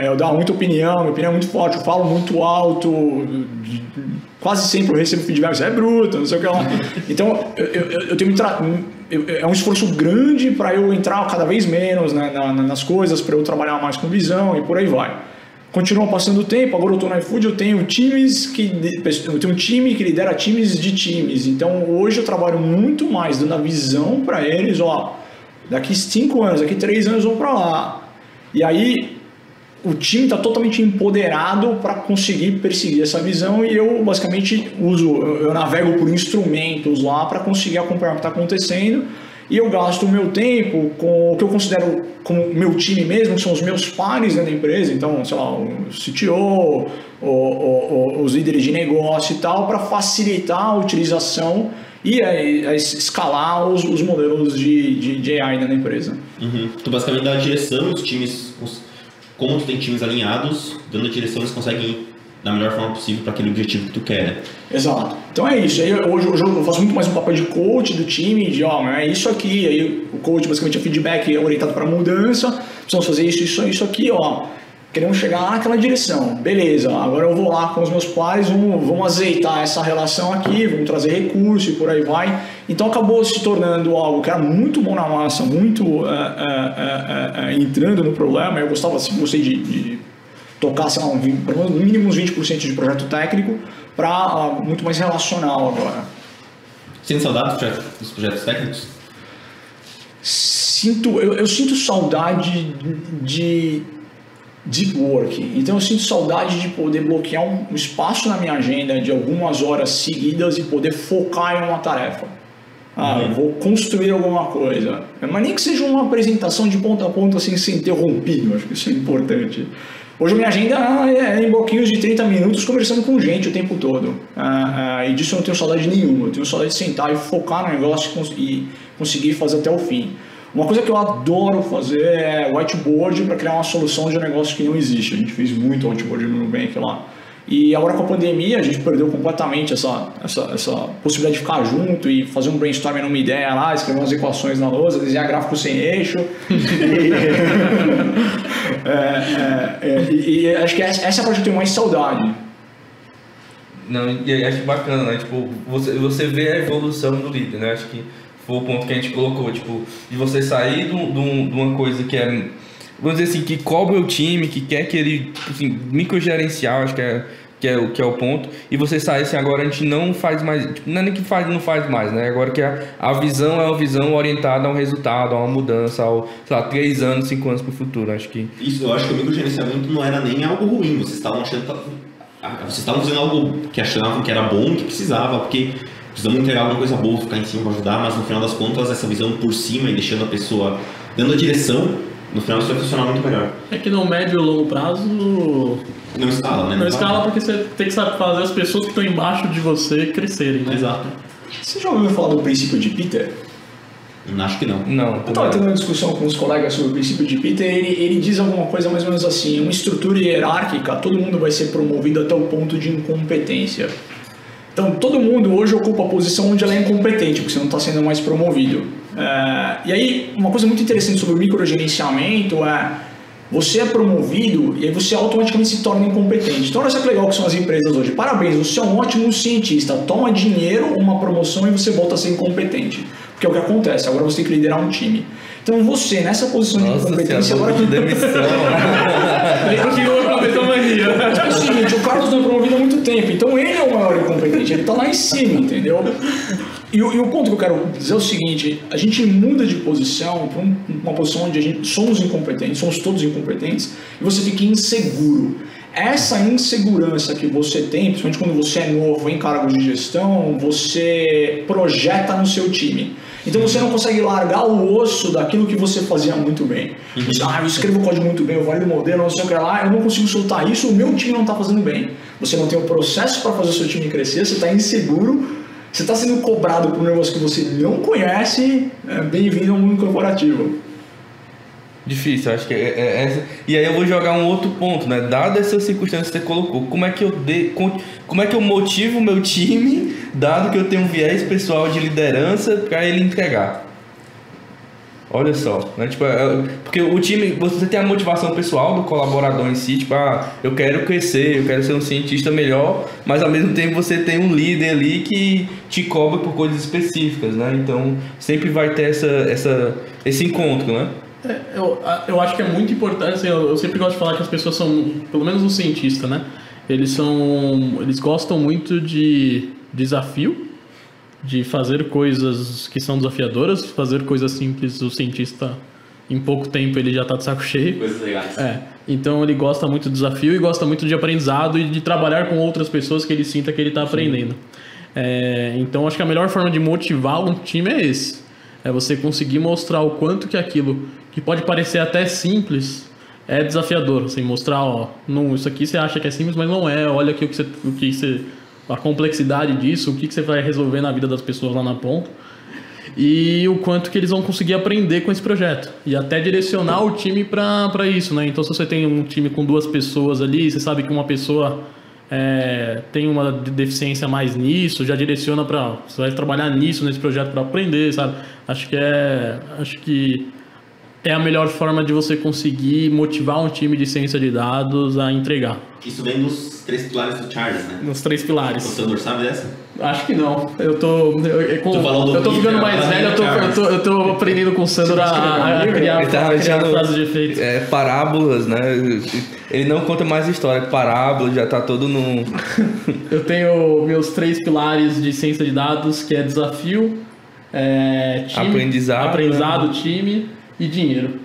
eu dava muita opinião, minha opinião é muito forte, eu falo muito alto, quase sempre eu recebo feedback, você é bruto, não sei o que lá. Então, eu tenho é um esforço grande para eu entrar cada vez menos, né, nas coisas, para eu trabalhar mais com visão e por aí vai. Continua passando o tempo, agora eu estou no iFood, eu tenho um time que lidera times de times. Então, hoje eu trabalho muito mais dando a visão para eles, daqui 5 anos, daqui 3 anos vão para lá. E aí o time está totalmente empoderado para conseguir perseguir essa visão e eu basicamente eu navego por instrumentos lá para conseguir acompanhar o que está acontecendo e eu gasto o meu tempo com o que eu considero como meu time mesmo, que são os meus pares dentro da empresa, então, sei lá, o CTO, os líderes de negócio e tal, para facilitar a utilização e a escalar os modelos de AI na empresa. Tu basicamente dá a direção, os times, como tu tem times alinhados, dando a direção eles conseguem ir da melhor forma possível para aquele objetivo que tu quer. Exato. Então é isso. Aí, hoje eu faço muito mais um papel de coach do time, de é isso aqui, aí o coach basicamente é feedback orientado para mudança, precisamos fazer isso aqui, queremos chegar naquela direção, beleza, agora eu vou lá com os meus pares, vamos azeitar essa relação aqui, vamos trazer recurso e por aí vai. Então acabou se tornando algo que era muito bom na massa, muito entrando no problema. Eu gostei de tocar, sei lá, no mínimo uns 20% de projeto técnico para muito mais relacional agora. Sente saudade dos projetos técnicos? Eu sinto saudade de deep work, então eu sinto saudade de poder bloquear um espaço na minha agenda de algumas horas seguidas e poder focar em uma tarefa. Eu vou construir alguma coisa, mas nem que seja uma apresentação de ponta a ponta assim, sem interrompido, acho que isso é importante. Hoje a minha agenda é em bloquinhos de 30 minutos conversando com gente o tempo todo, e disso eu não tenho saudade nenhuma, eu tenho saudade de sentar e focar no negócio e conseguir fazer até o fim. Uma coisa que eu adoro fazer é whiteboard para criar uma solução de um negócio que não existe. A gente fez muito whiteboard no Nubank lá. E agora com a pandemia a gente perdeu completamente essa possibilidade de ficar junto e fazer um brainstorming numa ideia lá, escrever umas equações na lousa, desenhar gráfico sem eixo. E acho que essa é a parte que eu tenho mais saudade. Não, e acho bacana, né? Tipo, você vê a evolução do líder, né? Acho que foi o ponto que a gente colocou, tipo, de você sair de uma coisa que é, vamos dizer assim, que cobre o time, que quer que ele, tipo assim, microgerencial, acho que é o ponto, e você sai assim, agora a gente não faz mais, tipo, não é nem que não faz mais, né? Agora que a visão é uma visão orientada a um resultado, a uma mudança, sei lá, 3 anos, 5 anos para o futuro, acho que... Isso, eu acho que o microgerenciamento não era nem algo ruim, vocês estavam fazendo algo que achavam que era bom, que precisava, porque precisamos entregar alguma coisa boa, ficar em cima para ajudar, mas no final das contas essa visão por cima e deixando a pessoa dando a direção, no final isso vai funcionar muito melhor. É que no médio e longo prazo não escala, né? Não escala porque você tem que saber fazer as pessoas que estão embaixo de você crescerem, né? Exato. Você já ouviu falar do princípio de Peter? Acho que não. Não. Eu estava tendo uma discussão com os colegas sobre o princípio de Peter e ele diz alguma coisa mais ou menos assim: uma estrutura hierárquica, todo mundo vai ser promovido até o ponto de incompetência. Então, todo mundo hoje ocupa a posição onde ela é incompetente, porque você não está sendo mais promovido. E aí, uma coisa muito interessante sobre o microgerenciamento é você é promovido e aí você automaticamente se torna incompetente. Então, olha só que legal que são as empresas hoje. Parabéns, você é um ótimo cientista. Toma dinheiro, uma promoção e você volta a ser incompetente. Porque é o que acontece, agora você tem que liderar um time. Então você, nessa posição de incompetência, agora... de demissão. Ele continua com a metomania. É o seguinte, o Carlos não é promovido há muito tempo, então ele é o maior incompetente, ele tá lá em cima, entendeu? E o ponto que eu quero dizer é o seguinte, a gente muda de posição para uma posição onde a gente somos incompetentes, somos todos incompetentes, e você fica inseguro. Essa insegurança que você tem, principalmente quando você é novo em cargos de gestão, você projeta no seu time. Então você não consegue largar o osso daquilo que você fazia muito bem. Você, eu escrevo o código muito bem, eu valido o modelo, não sei o que lá, eu não consigo soltar isso, o meu time não está fazendo bem. Você não tem o processo para fazer o seu time crescer, você está inseguro, você está sendo cobrado por um negócio que você não conhece, bem-vindo ao mundo corporativo. Difícil, acho que é essa. E aí eu vou jogar um outro ponto, né? Dada essa circunstância que você colocou, como é que eu motivo o meu time, dado que eu tenho um viés pessoal de liderança, para ele entregar? Olha só, né? Tipo, porque o time, você tem a motivação pessoal do colaborador em si, tipo, eu quero crescer, eu quero ser um cientista melhor, mas ao mesmo tempo você tem um líder ali que te cobra por coisas específicas, né? Então sempre vai ter esse encontro, né? Eu acho que é muito importante, assim, eu sempre gosto de falar que as pessoas são, pelo menos um cientista, né? Eles gostam muito de desafio, de fazer coisas que são desafiadoras, fazer coisas simples, o cientista em pouco tempo ele já está de saco cheio. Coisas legais. Então ele gosta muito do desafio e gosta muito de aprendizado e de trabalhar com outras pessoas que ele sinta que ele está aprendendo. Então acho que a melhor forma de motivar um time é esse. É você conseguir mostrar o quanto que aquilo que pode parecer até simples é desafiador. Assim, mostrar, isso aqui você acha que é simples, mas não é. Olha aqui a complexidade disso, o que você vai resolver na vida das pessoas lá na ponta. E o quanto que eles vão conseguir aprender com esse projeto. E até direcionar o time para isso, né? Então se você tem um time com 2 pessoas ali, você sabe que uma pessoa... tem uma deficiência mais nisso, já direciona para você vai trabalhar nisso nesse projeto para aprender, sabe? Acho que é a melhor forma de você conseguir motivar um time de ciência de dados a entregar. Isso vem dos 3 pilares do Charles, né? Nos 3 pilares. O Sandor sabe dessa? Acho que não. Eu tô ficando mais velho, eu tô aprendendo com o Sandor a criar frases de efeito. Parábolas, né? Ele não conta mais história, parábolas, já tá todo no... Eu tenho meus 3 pilares de ciência de dados, que é desafio, time, aprendizado, time e dinheiro.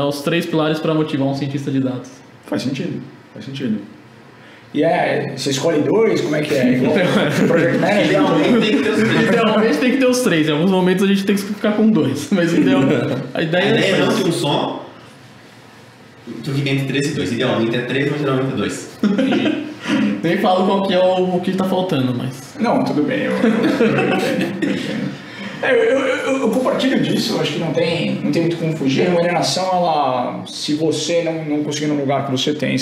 Os 3 pilares para motivar um cientista de dados. Faz sentido. E você escolhe 2? Como é que é? Project Manager? Idealmente tem que ter os 3. Em alguns momentos a gente tem que ficar com 2. Mas a ideia é não ter um só. Tu fica entre 3 e 2. Idealmente é 3, mas geralmente é 2. Nem falo qual que é o que tá faltando, mas... Não, tudo bem. Eu compartilho disso, eu acho que não tem muito como fugir. A remuneração, ela, se você não conseguir no lugar que você tem,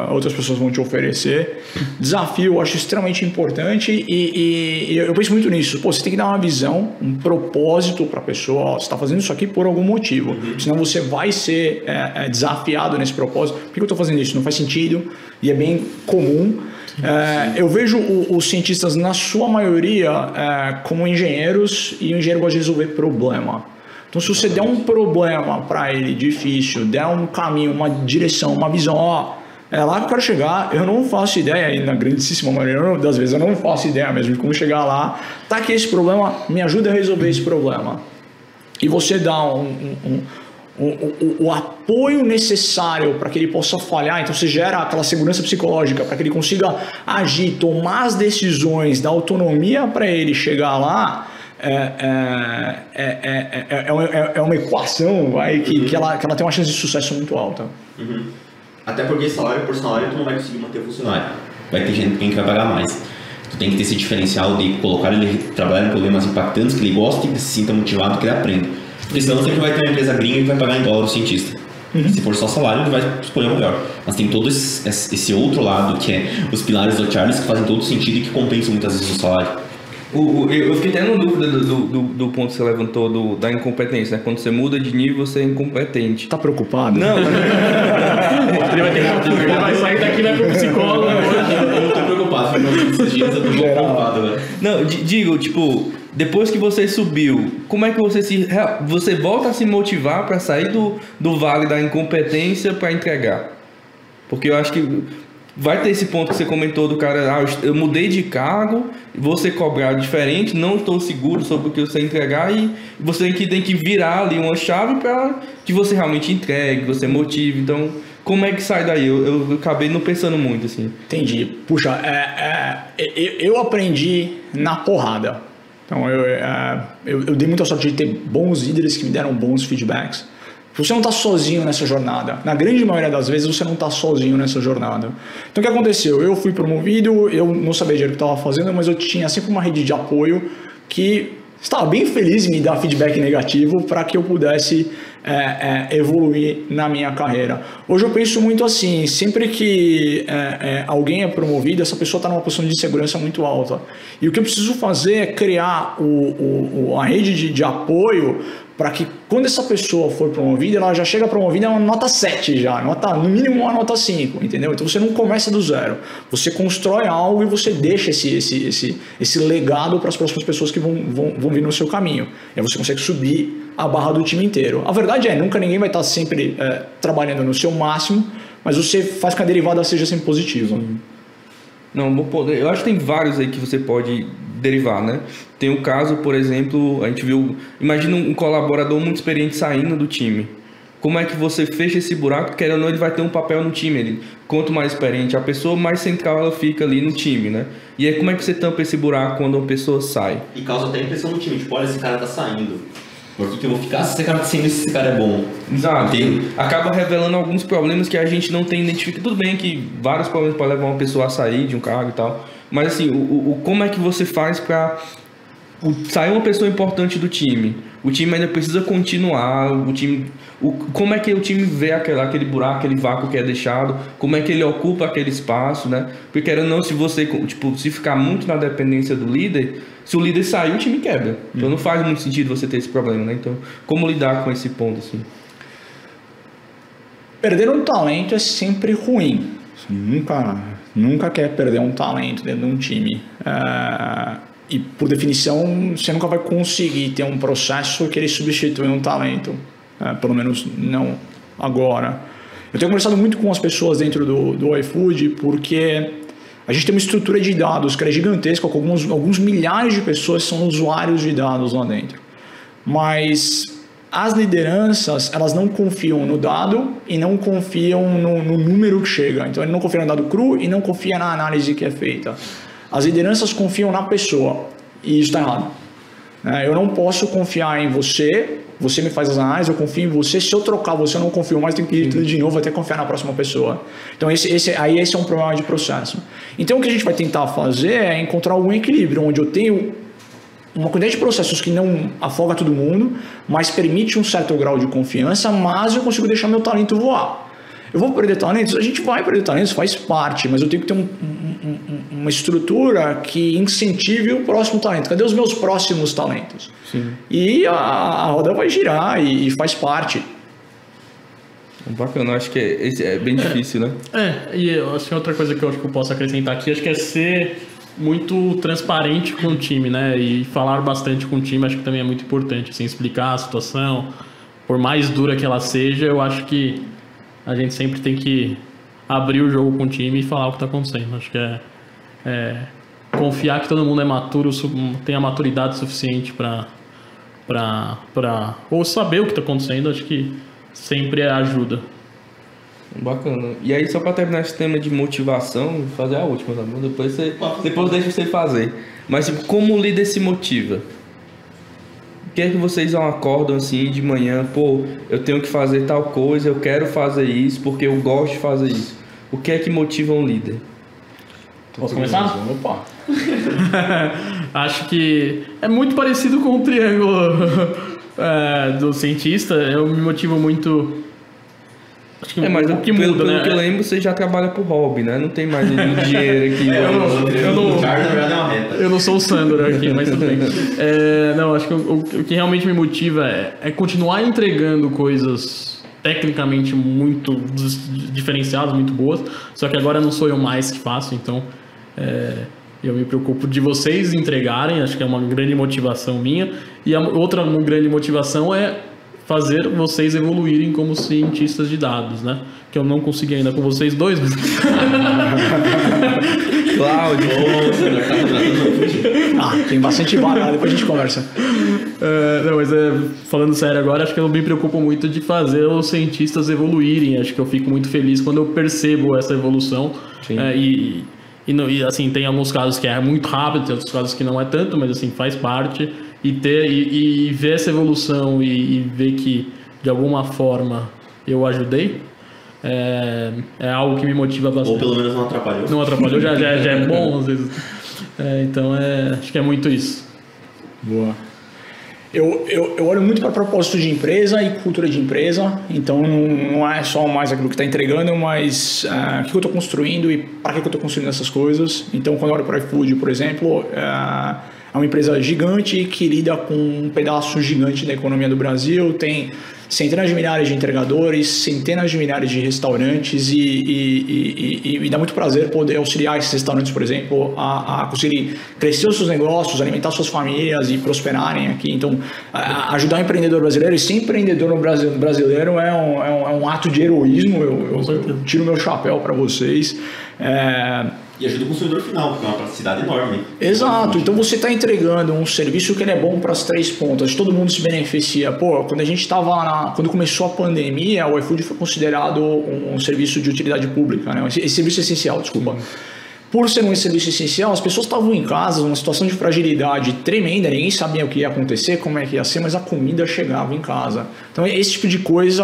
outras pessoas vão te oferecer. Desafio, eu acho extremamente importante e eu penso muito nisso. Você tem que dar uma visão, um propósito para a pessoa. Você está fazendo isso aqui por algum motivo, senão você vai ser desafiado nesse propósito. Por que eu estou fazendo isso? Não faz sentido e é bem comum. Eu vejo os cientistas, na sua maioria, como engenheiros, e o engenheiro gosta de resolver problema. Então, se você der um problema para ele difícil, der um caminho, uma direção, uma visão, é lá que eu quero chegar, eu não faço ideia, e na grandíssima maioria das vezes eu não faço ideia mesmo de como chegar lá, tá aqui esse problema, me ajuda a resolver esse problema. E você dá o apoio necessário para que ele possa falhar, então você gera aquela segurança psicológica para que ele consiga agir, tomar as decisões, dar autonomia para ele chegar lá. É uma equação que ela tem uma chance de sucesso muito alta. Até porque salário por salário tu não vai conseguir manter o funcionário, vai ter gente que vai pagar mais. Tu tem que ter esse diferencial de colocar ele trabalhar em problemas impactantes que ele goste, que se sinta motivado, que ele aprenda. Porque senão sempre vai ter uma empresa gringa que vai pagar em dólar o cientista. Se for só salário, ele vai escolher o melhor. Mas tem todo esse outro lado, que é os pilares do Charles, que fazem todo sentido e que compensam muitas vezes o salário. Eu fiquei até na dúvida do ponto que você levantou da incompetência, né? Quando você muda de nível, você é incompetente. Tá preocupado? Não. Ele vai sair daqui, vai pro psicólogo. Eu tô preocupado, esses dias eu tô preocupado, velho. Não, digo, tipo, depois que você subiu, como é que você volta a se motivar para sair do vale da incompetência para entregar? Porque eu acho que vai ter esse ponto que você comentou do cara, eu mudei de cargo, vou ser cobrado diferente, não estou seguro sobre o que você entregar, e você tem que virar ali uma chave para que você realmente entregue, você motive. Então, como é que sai daí? Eu acabei não pensando muito, assim. Entendi. Puxa, eu aprendi na porrada. Então, eu dei muita sorte de ter bons líderes que me deram bons feedbacks. Você não está sozinho nessa jornada. Na grande maioria das vezes, você não está sozinho nessa jornada. Então, o que aconteceu? Eu fui promovido, eu não sabia direito o que estava fazendo, mas eu tinha sempre uma rede de apoio que estava bem feliz em me dar feedback negativo para que eu pudesse evoluir na minha carreira. Hoje eu penso muito assim, sempre que alguém é promovido, essa pessoa está numa posição de segurança muito alta. E o que eu preciso fazer é criar a rede de apoio para que quando essa pessoa for promovida, ela já chega promovida a uma nota 7 já, no mínimo uma nota 5, entendeu? Então você não começa do zero, você constrói algo e você deixa esse legado para as próximas pessoas que vão vir no seu caminho. E aí você consegue subir a barra do time inteiro. A verdade nunca ninguém vai estar sempre trabalhando no seu máximo, mas você faz com que a derivada seja sempre positiva. Não, eu acho que tem vários aí que você pode derivar, né? Tem um caso, por exemplo, a gente viu, imagina um colaborador muito experiente saindo do time. Como é que você fecha esse buraco? Querendo ou não, ele vai ter um papel no time. Quanto mais experiente a pessoa, mais central ela fica ali no time, né? E aí como é que você tampa esse buraco quando uma pessoa sai? E causa até impressão no time, tipo, olha, esse cara tá saindo. Por que eu vou ficar se esse cara tá saindo, se esse cara é bom? Exato. Acaba revelando alguns problemas que a gente não tem identificado. Tudo bem que vários problemas podem levar uma pessoa a sair de um cargo e tal. Mas assim, como é que você faz para sair uma pessoa importante do time? O time ainda precisa continuar, como é que o time vê aquele buraco, aquele vácuo que é deixado, como é que ele ocupa aquele espaço, né? Porque querendo ou não, se você se ficar muito na dependência do líder, se o líder sair, o time quebra. Então não faz muito sentido você ter esse problema, né? Então, como lidar com esse ponto, assim? Perder um talento é sempre ruim. Você nunca quer perder um talento dentro de um time. E, por definição, você nunca vai conseguir ter um processo que ele substitui um talento. Pelo menos não agora. Eu tenho conversado muito com as pessoas dentro do iFood porque a gente tem uma estrutura de dados que é gigantesca, com alguns milhares de pessoas que são usuários de dados lá dentro. Mas as lideranças, elas não confiam no dado e não confiam no número que chega. Então, ele não confia no dado cru e não confia na análise que é feita. As lideranças confiam na pessoa e isso está errado. Eu não posso confiar em você me faz as análises, eu confio em você. Se eu trocar você, eu não confio mais, tenho que ir tudo de novo até confiar na próxima pessoa. Então esse é um problema de processo. Então o que a gente vai tentar fazer é encontrar algum equilíbrio, onde eu tenho uma quantidade de processos que não afoga todo mundo, mas permite um certo grau de confiança, mas eu consigo deixar meu talento voar. Eu vou perder talentos? A gente vai perder talentos, faz parte, mas eu tenho que ter uma estrutura que incentive o próximo talento. Cadê os meus próximos talentos? Sim. E a roda vai girar e faz parte. Bacana, acho que é bem difícil, né? E eu acho que outra coisa que eu acho que eu posso acrescentar aqui, acho que é ser muito transparente com o time, né? E falar bastante com o time, acho que também é muito importante, assim, explicar a situação, por mais dura que ela seja, eu acho que a gente sempre tem que abrir o jogo com o time e falar o que está acontecendo. Acho que confiar que todo mundo é maturo, tem a maturidade suficiente para ou saber o que está acontecendo, acho que sempre ajuda. Bacana. E aí, só para terminar esse tema de motivação, fazer a última, tá? Depois deixa você fazer. Mas tipo, como o líder se motiva? O que é que vocês acordam assim de manhã? Pô, eu tenho que fazer tal coisa, eu quero fazer isso porque eu gosto de fazer isso. O que é que motiva um líder? Posso começar? Opa! Acho que é muito parecido com o triângulo do cientista. Eu me motivo muito. Acho que mas o que muda, pelo né? que eu lembro, você já trabalha por hobby, né? Não tem mais nenhum dinheiro aqui. Eu não sou o Sandro aqui, mas tudo bem. Não, acho que o que realmente me motiva é continuar entregando coisas tecnicamente muito diferenciadas, muito boas, só que agora não sou eu mais que faço, então Eu me preocupo de vocês entregarem, acho que é uma grande motivação minha. E a outra grande motivação é fazer vocês evoluírem como cientistas de dados, né? Que eu não consegui ainda com vocês dois. Mas... Cláudio, tem bastante vaga, depois a gente conversa. Não, mas falando sério agora, acho que eu me preocupo muito de fazer os cientistas evoluírem. Acho que eu fico muito feliz quando eu percebo essa evolução. E assim, tem alguns casos que é muito rápido, tem outros casos que não é tanto, mas assim, faz parte. E ver essa evolução e ver que de alguma forma eu ajudei é algo que me motiva bastante. Ou pelo menos não atrapalhou. Não atrapalhou, já é bom às vezes. Então acho que é muito isso. Boa. Eu olho muito para propósito de empresa e cultura de empresa, então não é só mais aquilo que está entregando, mas o que eu estou construindo e para que eu estou construindo essas coisas. Então, quando eu olho para o iFood, por exemplo, é uma empresa gigante que lida com um pedaço gigante da economia do Brasil, tem centenas de milhares de entregadores, centenas de milhares de restaurantes e dá muito prazer poder auxiliar esses restaurantes, por exemplo, a conseguir crescer os seus negócios, alimentar suas famílias e prosperarem aqui. Então, ajudar o empreendedor brasileiro, e ser empreendedor no brasileiro é um ato de heroísmo. Eu tiro meu chapéu para vocês. E ajuda o consumidor final, porque é uma praticidade enorme. Exato, então você está entregando um serviço que ele é bom para as três pontas, todo mundo se beneficia. Quando começou a pandemia, o iFood foi considerado um serviço de utilidade pública, né? Esse serviço essencial, desculpa. Por ser um serviço essencial, as pessoas estavam em casa, numa situação de fragilidade tremenda, ninguém sabia o que ia acontecer, como é que ia ser, mas a comida chegava em casa. Então esse tipo de coisa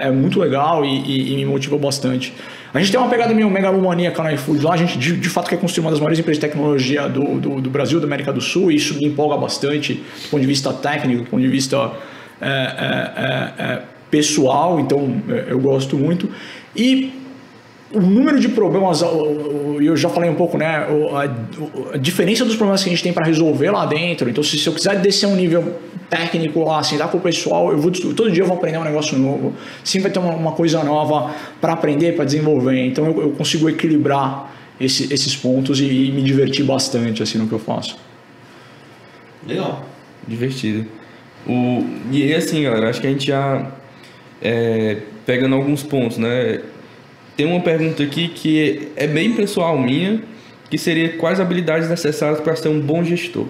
é muito legal e me motiva bastante. A gente tem uma pegada meio megalomaníaca no iFood lá, a gente de fato quer construir uma das maiores empresas de tecnologia do Brasil, da América do Sul, e isso me empolga bastante do ponto de vista técnico, do ponto de vista pessoal, então eu gosto muito. E o número de problemas, eu já falei um pouco, né? A diferença dos problemas que a gente tem para resolver lá dentro. Então, se eu quiser descer um nível técnico lá, sentar com o pessoal, todo dia eu vou aprender um negócio novo. Sempre vai ter uma coisa nova para aprender, para desenvolver. Então, eu consigo equilibrar esses pontos e me divertir bastante assim no que eu faço. Legal. Divertido. E assim, galera, acho que a gente já pegando alguns pontos, né? Tem uma pergunta aqui que é bem pessoal minha, que seria quais habilidades necessárias para ser um bom gestor?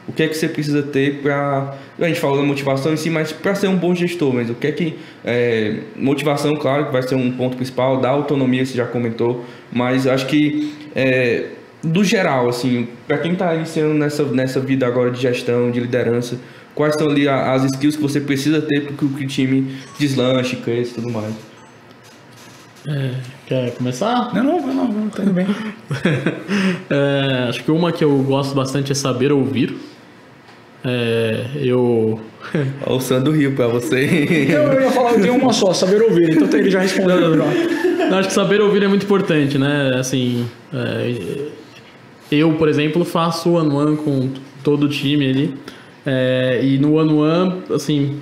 O que é que você precisa ter para... A gente falou da motivação em si, mas para ser um bom gestor mesmo, o que é que... motivação, claro, que vai ser um ponto principal, da autonomia, você já comentou, mas acho que, do geral, assim, para quem está iniciando nessa vida agora de gestão, de liderança, quais são ali as skills que você precisa ter para que o time deslanche, cresça e tudo mais? Quer começar? Não, tá indo bem. Acho que uma que eu gosto bastante é saber ouvir. Olha o Sandro Rio pra você. Eu ia falar, eu tenho uma só, saber ouvir, então ele já respondeu. Não, acho que saber ouvir é muito importante, né? Assim, eu, por exemplo, faço one-on-one com todo o time ali. E no one-on-one, assim,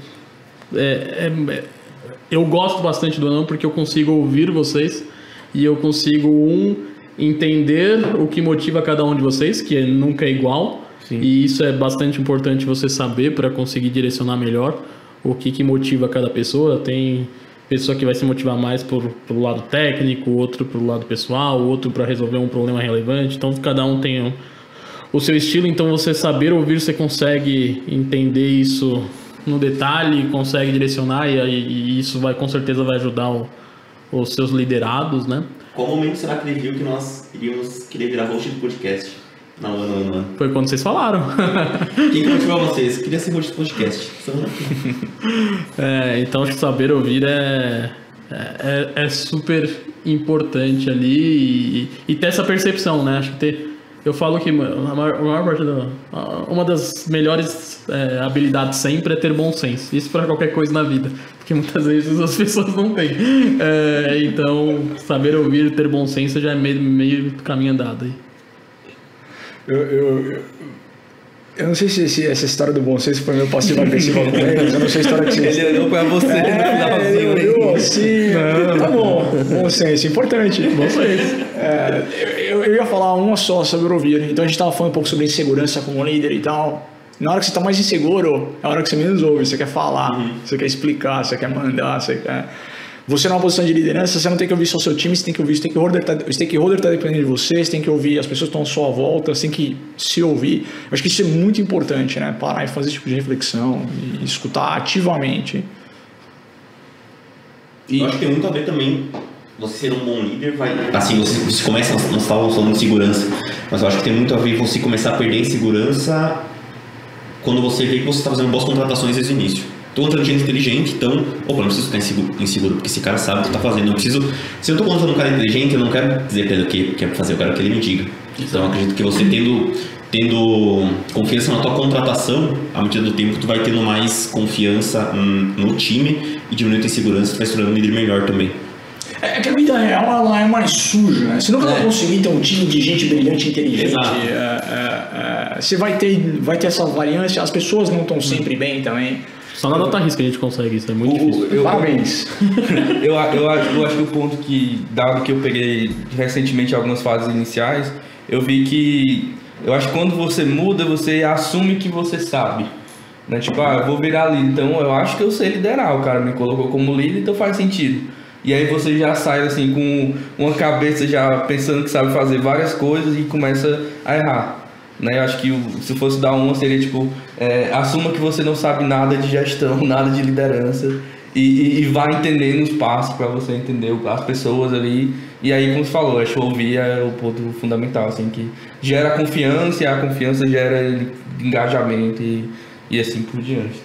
eu gosto bastante do one-on-one porque eu consigo ouvir vocês e eu consigo entender o que motiva cada um de vocês, que nunca é igual. Sim. E isso é bastante importante você saber para conseguir direcionar melhor o que motiva cada pessoa. Tem pessoa que vai se motivar mais pelo lado técnico, outro pelo lado pessoal, outro para resolver um problema relevante. Então cada um tem o seu estilo, então você saber ouvir, você consegue entender isso no detalhe, consegue direcionar e isso com certeza vai ajudar os seus liderados, né? Qual momento será que ele viu que nós iríamos querer virar host do podcast? Não. Foi quando vocês falaram. Quem motivou vocês? Queria ser host do podcast. Então acho que saber ouvir é super importante ali e ter essa percepção, né? Acho que eu falo que a maior parte uma das melhores habilidades sempre é ter bom senso. Isso para qualquer coisa na vida, porque muitas vezes as pessoas não têm. Então, saber ouvir, ter bom senso já é meio caminho andado aí. Eu não sei se essa história do bom senso foi meio passivo-agressiva com eles. Eu não sei a história que você... Ele olhou pra você no finalzinho. assim. Tá bom, bom senso, importante. Bom senso. Eu ia falar uma só sobre o Rovira. Então a gente tava falando um pouco sobre insegurança como líder e tal. Na hora que você tá mais inseguro, é a hora que você menos ouve. Você quer falar, você quer explicar, você quer mandar, você quer... Você numa posição de liderança, você não tem que ouvir só o seu time, você tem que ouvir o stakeholder tá dependendo de você, você tem que ouvir as pessoas que estão à sua volta, você tem que se ouvir. Eu acho que isso é muito importante, né? Parar e fazer esse tipo de reflexão e escutar ativamente. E eu acho que tem muito a ver também, você ser um bom líder, vai... Assim, você começa, nós estávamos falando de segurança, mas eu acho que tem muito a ver você começar a perder insegurança quando você vê que você está fazendo boas contratações desde o início. Estou contratando gente inteligente, então, eu não preciso ficar inseguro, porque esse cara sabe o que está fazendo. Se eu estou contratando um cara inteligente, eu não quero dizer para ele o que é fazer, eu quero que ele me diga. Então, eu acredito que você tendo confiança na tua contratação, à medida do tempo, tu vai tendo mais confiança no time e diminuindo a insegurança, tu vai se tornando um líder melhor também. É que a vida real ela é mais suja, né? Você nunca vai conseguir ter um time de gente brilhante e inteligente. Você vai ter essa variância, as pessoas não estão sempre bem também. Só na DataRisk que a gente consegue isso, é muito difícil. Parabéns. Eu acho que o ponto que, dado que eu peguei recentemente algumas fases iniciais, eu vi que, eu acho que quando você muda, você assume que você sabe. Né? Tipo, eu vou virar líder, então eu acho que eu sei liderar, o cara me colocou como líder, então faz sentido. E aí você já sai assim com uma cabeça já pensando que sabe fazer várias coisas e começa a errar. Né? Eu acho que se fosse dar uma seria tipo, assuma que você não sabe nada de gestão, nada de liderança e vá entendendo os passos para você entender as pessoas ali. E aí, como você falou, acho que ouvir é o ponto fundamental, assim, que gera confiança e a confiança gera engajamento e assim por diante.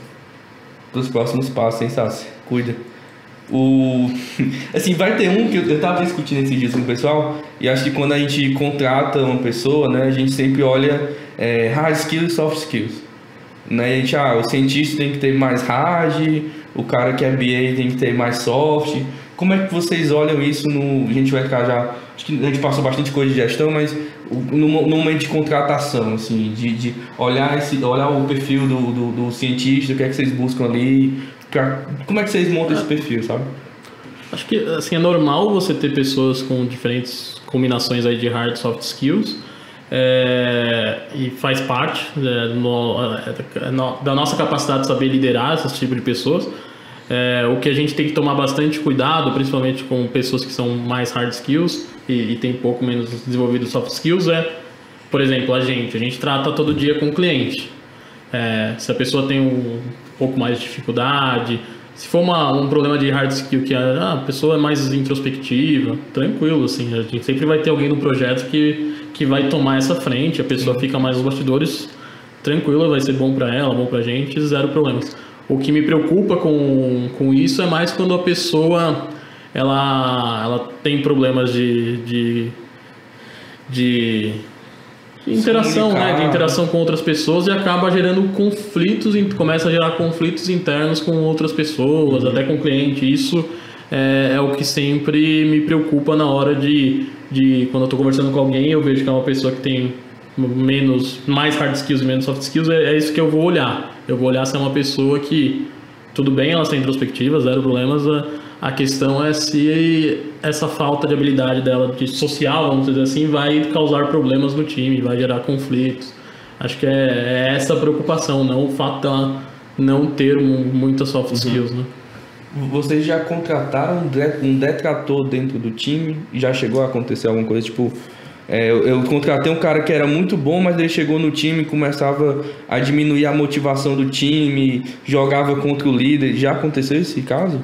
Dos próximos passos, hein, Sassi? Cuida. Assim, vai ter um que eu estava discutindo esses dias com o pessoal, e acho que quando a gente contrata uma pessoa, né, a gente sempre olha hard skills e soft skills, né? E a gente, o cientista tem que ter mais hard, o cara que é BA tem que ter mais soft. Como é que vocês olham isso a gente vai ficar já, acho que a gente passou bastante coisa de gestão, mas no momento de contratação, assim, de olhar o perfil do cientista, o que é que vocês buscam ali. Como é que vocês montam esse perfil, sabe? Acho que assim, é normal você ter pessoas com diferentes combinações aí de hard e soft skills, e faz parte da nossa capacidade de saber liderar esse tipo de pessoas. O que a gente tem que tomar bastante cuidado, principalmente com pessoas que são mais hard skills e tem pouco menos desenvolvido soft skills, por exemplo, a gente trata todo dia com o cliente. Se a pessoa tem um pouco mais de dificuldade, se for um problema de hard skill que a pessoa é mais introspectiva, tranquilo, assim, a gente sempre vai ter alguém no projeto que vai tomar essa frente, a pessoa fica mais nos bastidores, tranquilo, vai ser bom para ela, bom pra gente, zero problemas. O que me preocupa com isso é mais quando a pessoa ela tem problemas de interação, né? De interação com outras pessoas e acaba gerando conflitos, começa a gerar conflitos internos com outras pessoas, até com o cliente. Isso é o que sempre me preocupa na hora de quando eu estou conversando com alguém, eu vejo que é uma pessoa que tem mais hard skills e menos soft skills, é isso que eu vou olhar. Eu vou olhar se é uma pessoa que, tudo bem, ela está introspectiva, zero problemas, a questão é se essa falta de habilidade dela de social, vamos dizer assim, vai causar problemas no time, vai gerar conflitos. Acho que é essa a preocupação, não o fato dela não ter muitas soft skills, né? Vocês já contrataram um detrator dentro do time? Já chegou a acontecer alguma coisa, tipo... eu contratei um cara que era muito bom, mas ele chegou no time e começava a diminuir a motivação do time, jogava contra o líder. Já aconteceu esse caso?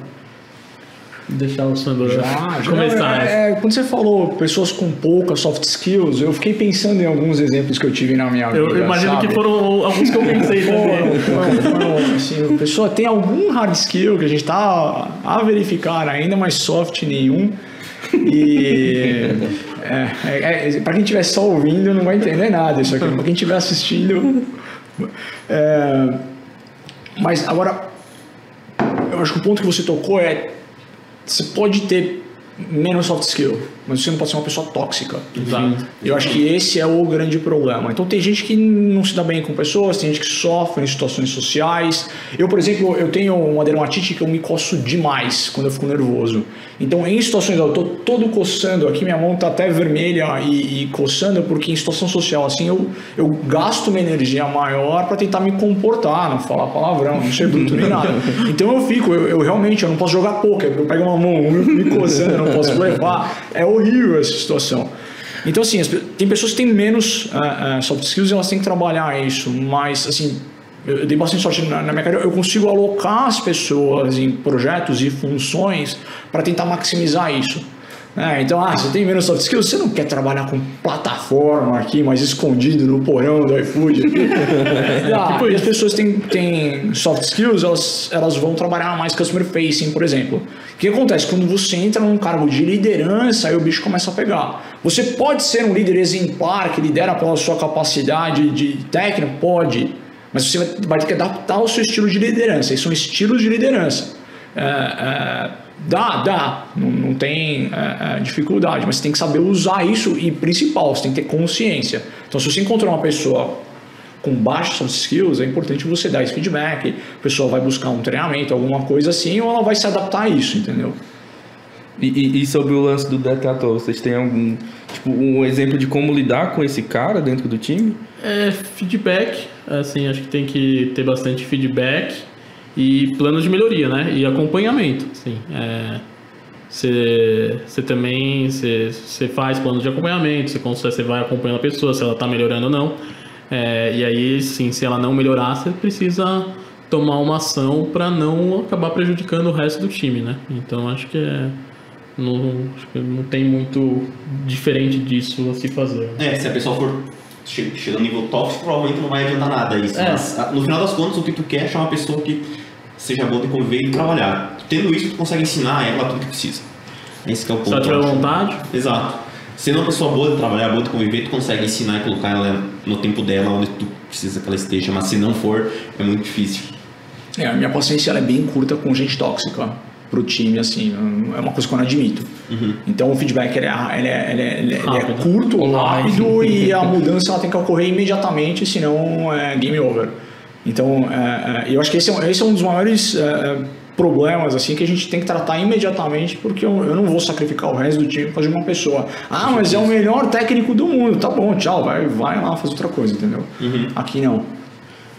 Deixar o Sandro começar. Quando você falou pessoas com poucas soft skills, eu fiquei pensando em alguns exemplos que eu tive na minha vida. Eu imagino, sabe? Que foram alguns que eu pensei também. Assim, a pessoa tem algum hard skill que a gente está a verificar ainda, mas soft nenhum. E para quem estiver só ouvindo não vai entender nada isso aqui. Para quem estiver assistindo, mas agora eu acho que o ponto que você tocou você pode ter menos soft skill, mas você não pode ser uma pessoa tóxica. Exato. Eu acho que esse é o grande problema. Então tem gente que não se dá bem com pessoas, tem gente que sofre em situações sociais. Eu, por exemplo, eu tenho uma dermatite que eu me coço demais quando eu fico nervoso. Então em situações, eu tô todo coçando aqui, minha mão tá até vermelha e coçando, porque em situação social assim eu gasto uma energia maior para tentar me comportar, não falar palavrão, não ser bruto nem nada. Então eu realmente eu não posso jogar poker, eu pego uma mão me coçando, eu não posso levar. É horrível essa situação. Então, assim, tem pessoas que têm menos soft skills e elas têm que trabalhar isso, mas, assim, eu dei bastante sorte na minha carreira, eu consigo alocar as pessoas em projetos e funções para tentar maximizar isso. Então, você tem menos soft skills, você não quer trabalhar com plataforma aqui, mas escondido no porão do iFood. E as pessoas têm soft skills, elas vão trabalhar mais customer facing, por exemplo. O que acontece? Quando você entra num cargo de liderança, aí o bicho começa a pegar. Você pode ser um líder exemplar, que lidera pela sua capacidade de técnica? Pode. Mas você vai ter que adaptar o seu estilo de liderança. E são estilos de liderança. Não tem dificuldade, mas você tem que saber usar isso e, principal, você tem que ter consciência. Então, se você encontrar uma pessoa com baixos soft skills, é importante você dar esse feedback, a pessoa vai buscar um treinamento, alguma coisa assim, ou ela vai se adaptar a isso, entendeu? E sobre o lance do detrator, vocês têm algum um exemplo de como lidar com esse cara dentro do time? Feedback, assim, acho que tem que ter bastante feedback e planos de melhoria, né? E acompanhamento, assim, você também faz planos de acompanhamento, você vai acompanhando a pessoa, se ela está melhorando ou não. E aí, sim, se ela não melhorar, você precisa tomar uma ação para não acabar prejudicando o resto do time, né? Então, acho que não tem muito diferente disso a se fazer. Se a pessoa for chegando no nível tóxico, provavelmente não vai adiantar nada isso. Mas, no final das contas, o que tu quer é achar uma pessoa que seja boa de conviver e trabalhar. Tendo isso, tu consegue ensinar a ela tudo que precisa. Esse que é o ponto. Se ela tiver vontade. Exato. Sendo uma pessoa boa de trabalhar, boa de conviver, tu consegue ensinar e colocar ela no tempo dela, onde tu precisa que ela esteja. Mas se não for, é muito difícil. A minha paciência ela é bem curta com gente tóxica pro time, assim, é uma coisa que eu não admito. Então o feedback ele é curto, rápido e a mudança ela tem que ocorrer imediatamente, senão é game over. Então eu acho que esse é um dos maiores problemas assim, que a gente tem que tratar imediatamente, porque eu não vou sacrificar o resto do time por causa de uma pessoa. Mas é o melhor técnico do mundo, tá bom, tchau, vai lá fazer outra coisa, entendeu? Aqui não.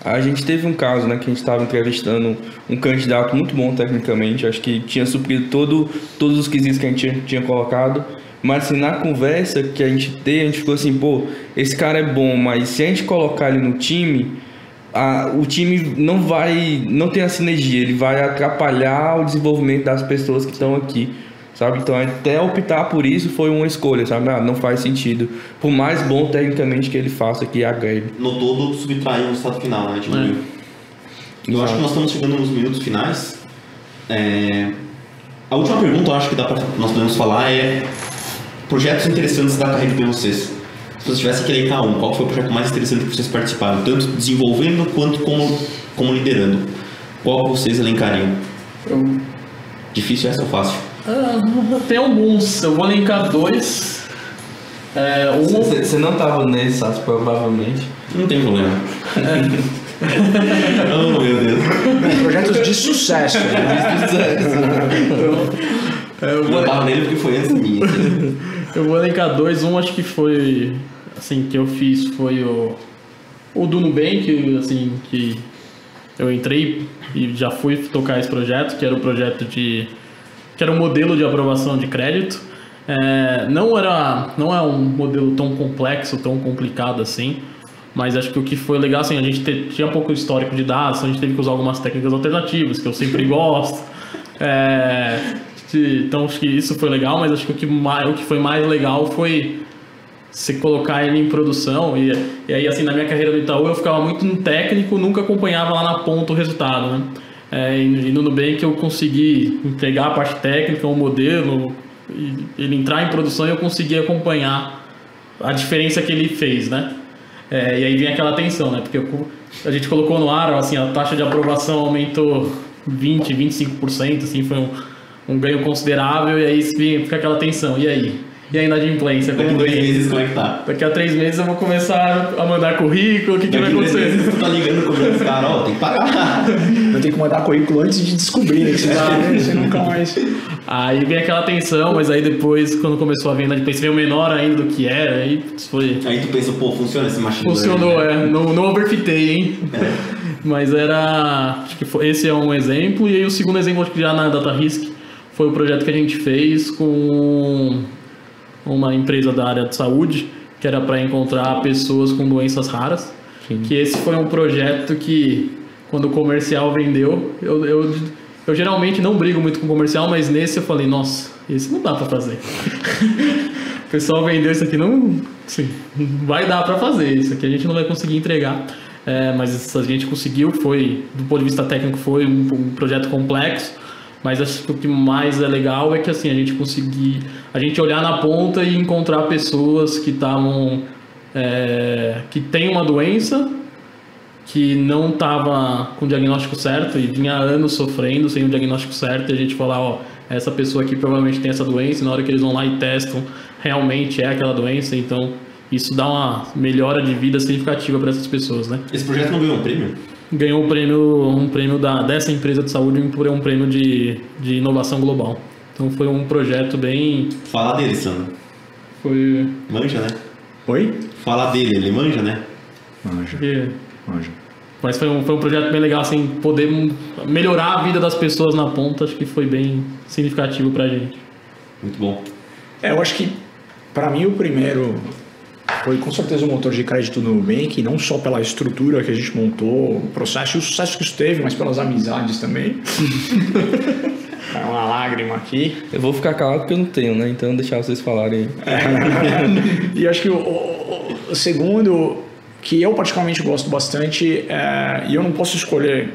A gente teve um caso, né, que a gente estava entrevistando um candidato muito bom tecnicamente, acho que tinha suprido todos os quesitos que a gente tinha colocado, mas assim, na conversa que a gente teve, a gente ficou assim, esse cara é bom, mas se a gente colocar ele no time, o time não tem a sinergia, ele vai atrapalhar o desenvolvimento das pessoas que estão aqui, sabe? Então até optar por isso foi uma escolha, sabe? Não faz sentido, por mais bom tecnicamente que ele faça, que agrede. No todo, subtrai o resultado final, né? Eu acho que nós estamos chegando nos minutos finais. A última pergunta, eu acho que nós podemos falar é projetos interessantes da carreira de vocês. Se vocês tivessem que elencar qual foi o projeto mais interessante que vocês participaram, tanto desenvolvendo quanto como liderando? Qual vocês elencariam? Difícil essa ou fácil? Tem alguns, eu vou elencar 2. Você não estava nesse, provavelmente. Não tem problema. Oh, meu Deus. Projetos de sucesso. Eu não estava nele porque foi antes de mim. Eu vou elencar 2. Acho que foi, assim, que eu fiz foi o do Nubank, assim, que eu entrei e já fui tocar esse projeto, que era o projeto que era um modelo de aprovação de crédito. Não é um modelo tão complexo, tão complicado assim, mas acho que o que foi legal, assim, a gente tinha pouco histórico de dados, então a gente teve que usar algumas técnicas alternativas, que eu sempre gosto. Então acho que isso foi legal, mas acho que o que foi mais legal foi você colocar ele em produção. E aí, assim, na minha carreira no Itaú, eu ficava muito no técnico, nunca acompanhava lá na ponta o resultado, né? E no Nubank eu consegui entregar a parte técnica, o modelo, ele entrar em produção e eu consegui acompanhar a diferença que ele fez, né? E aí vem aquela tensão, né? Porque a gente colocou no ar, assim, a taxa de aprovação aumentou 20%, 25%, assim, foi um ganho considerável, e aí fica aquela tensão. E aí? E a inadimplência? Daqui 2 meses, como é que tá? Daqui a 3 meses eu vou começar a mandar currículo, o que vai acontecer? 2 meses tu tá ligando com os caras, ó, tem que pagar. Eu tenho que mandar currículo antes de descobrir, né? Que você nunca mais... Aí vem aquela tensão, mas aí depois, quando começou a ver a inadimplência, veio menor ainda do que era, aí foi... Aí tu pensa, pô, funciona esse machine Funcionou, learning, né? não overfitei, hein? Mas era... Acho que esse é um exemplo, e aí o segundo exemplo, acho que já na DataRisk, foi o projeto que a gente fez com uma empresa da área de saúde, que era para encontrar pessoas com doenças raras. Sim. Que esse foi um projeto que, quando o comercial vendeu, eu geralmente não brigo muito com o comercial, mas nesse eu falei, nossa, esse não dá para fazer. O pessoal vendeu isso aqui, não vai dar para fazer, isso aqui a gente não vai conseguir entregar. Mas a gente conseguiu, foi, do ponto de vista técnico, foi um projeto complexo. Mas acho que o que mais é legal é que assim, a gente olhar na ponta e encontrar pessoas que estavam que tem uma doença, que não estava com o diagnóstico certo e vinha há anos sofrendo sem o diagnóstico certo, e a gente falar, ó, essa pessoa aqui provavelmente tem essa doença, e na hora que eles vão lá e testam, realmente é aquela doença, então isso dá uma melhora de vida significativa para essas pessoas, né? Esse projeto não ganhou um prêmio? Ganhou um prêmio dessa empresa de saúde, um prêmio de inovação global. Então foi um projeto bem... Fala dele, Sandro. Foi... Manja, né? Oi? Fala dele, ele manja, né? Manja. Mas foi um projeto bem legal, assim, poder melhorar a vida das pessoas na ponta, acho que foi bem significativo pra gente. Muito bom. Eu acho que, para mim, o primeiro... Foi com certeza o motor de crédito do Nubank, não só pela estrutura que a gente montou, o processo e o sucesso que isso teve, mas pelas amizades também. É uma lágrima aqui. Eu vou ficar calado porque eu não tenho, né? Então deixar vocês falarem. E acho que o segundo, que eu particularmente gosto bastante, e eu não posso escolher...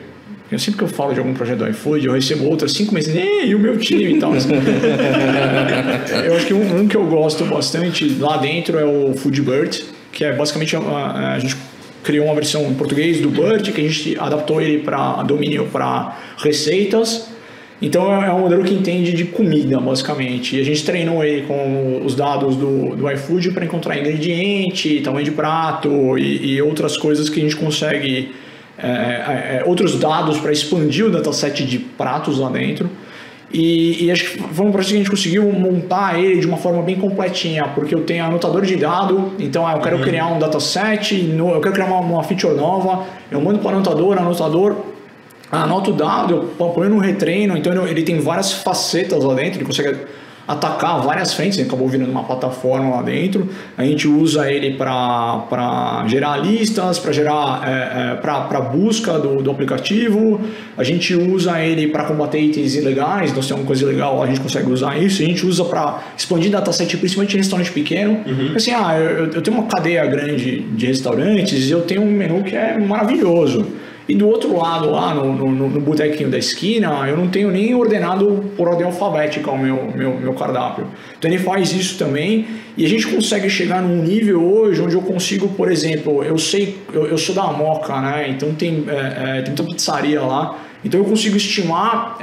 Sempre que eu falo de algum projeto do iFood, eu recebo outras 5 meses, e o meu time e tal. Eu acho que um que eu gosto bastante lá dentro é o FoodBird, que é basicamente a gente criou uma versão em português do Bird, que a gente adaptou ele para domínio para receitas. Então é um modelo que entende de comida, basicamente. E a gente treinou ele com os dados do iFood para encontrar ingrediente, tamanho de prato e outras coisas que a gente consegue... outros dados para expandir o dataset de pratos lá dentro, e acho que foi um processo que a gente conseguiu montar ele de uma forma bem completinha, porque eu tenho anotador de dado, então eu quero criar um dataset, eu quero criar uma feature nova, eu mando para o anotador anota o dado, eu ponho no retreino, então ele tem várias facetas lá dentro, ele consegue atacar várias frentes, ele acabou virando uma plataforma lá dentro. A gente usa ele para gerar listas, para gerar para busca do aplicativo. A gente usa ele para combater itens ilegais, então se tem alguma coisa ilegal a gente consegue usar isso. A gente usa para expandir dataset, principalmente em restaurante pequeno. Assim, eu tenho uma cadeia grande de restaurantes e eu tenho um menu que é maravilhoso. E do outro lado, lá no botequinho da esquina, eu não tenho nem ordenado por ordem alfabética o meu cardápio. Então ele faz isso também, e a gente consegue chegar num nível hoje onde eu consigo, por exemplo, eu sou da Moca, né? Então tem muita pizzaria lá, então eu consigo estimar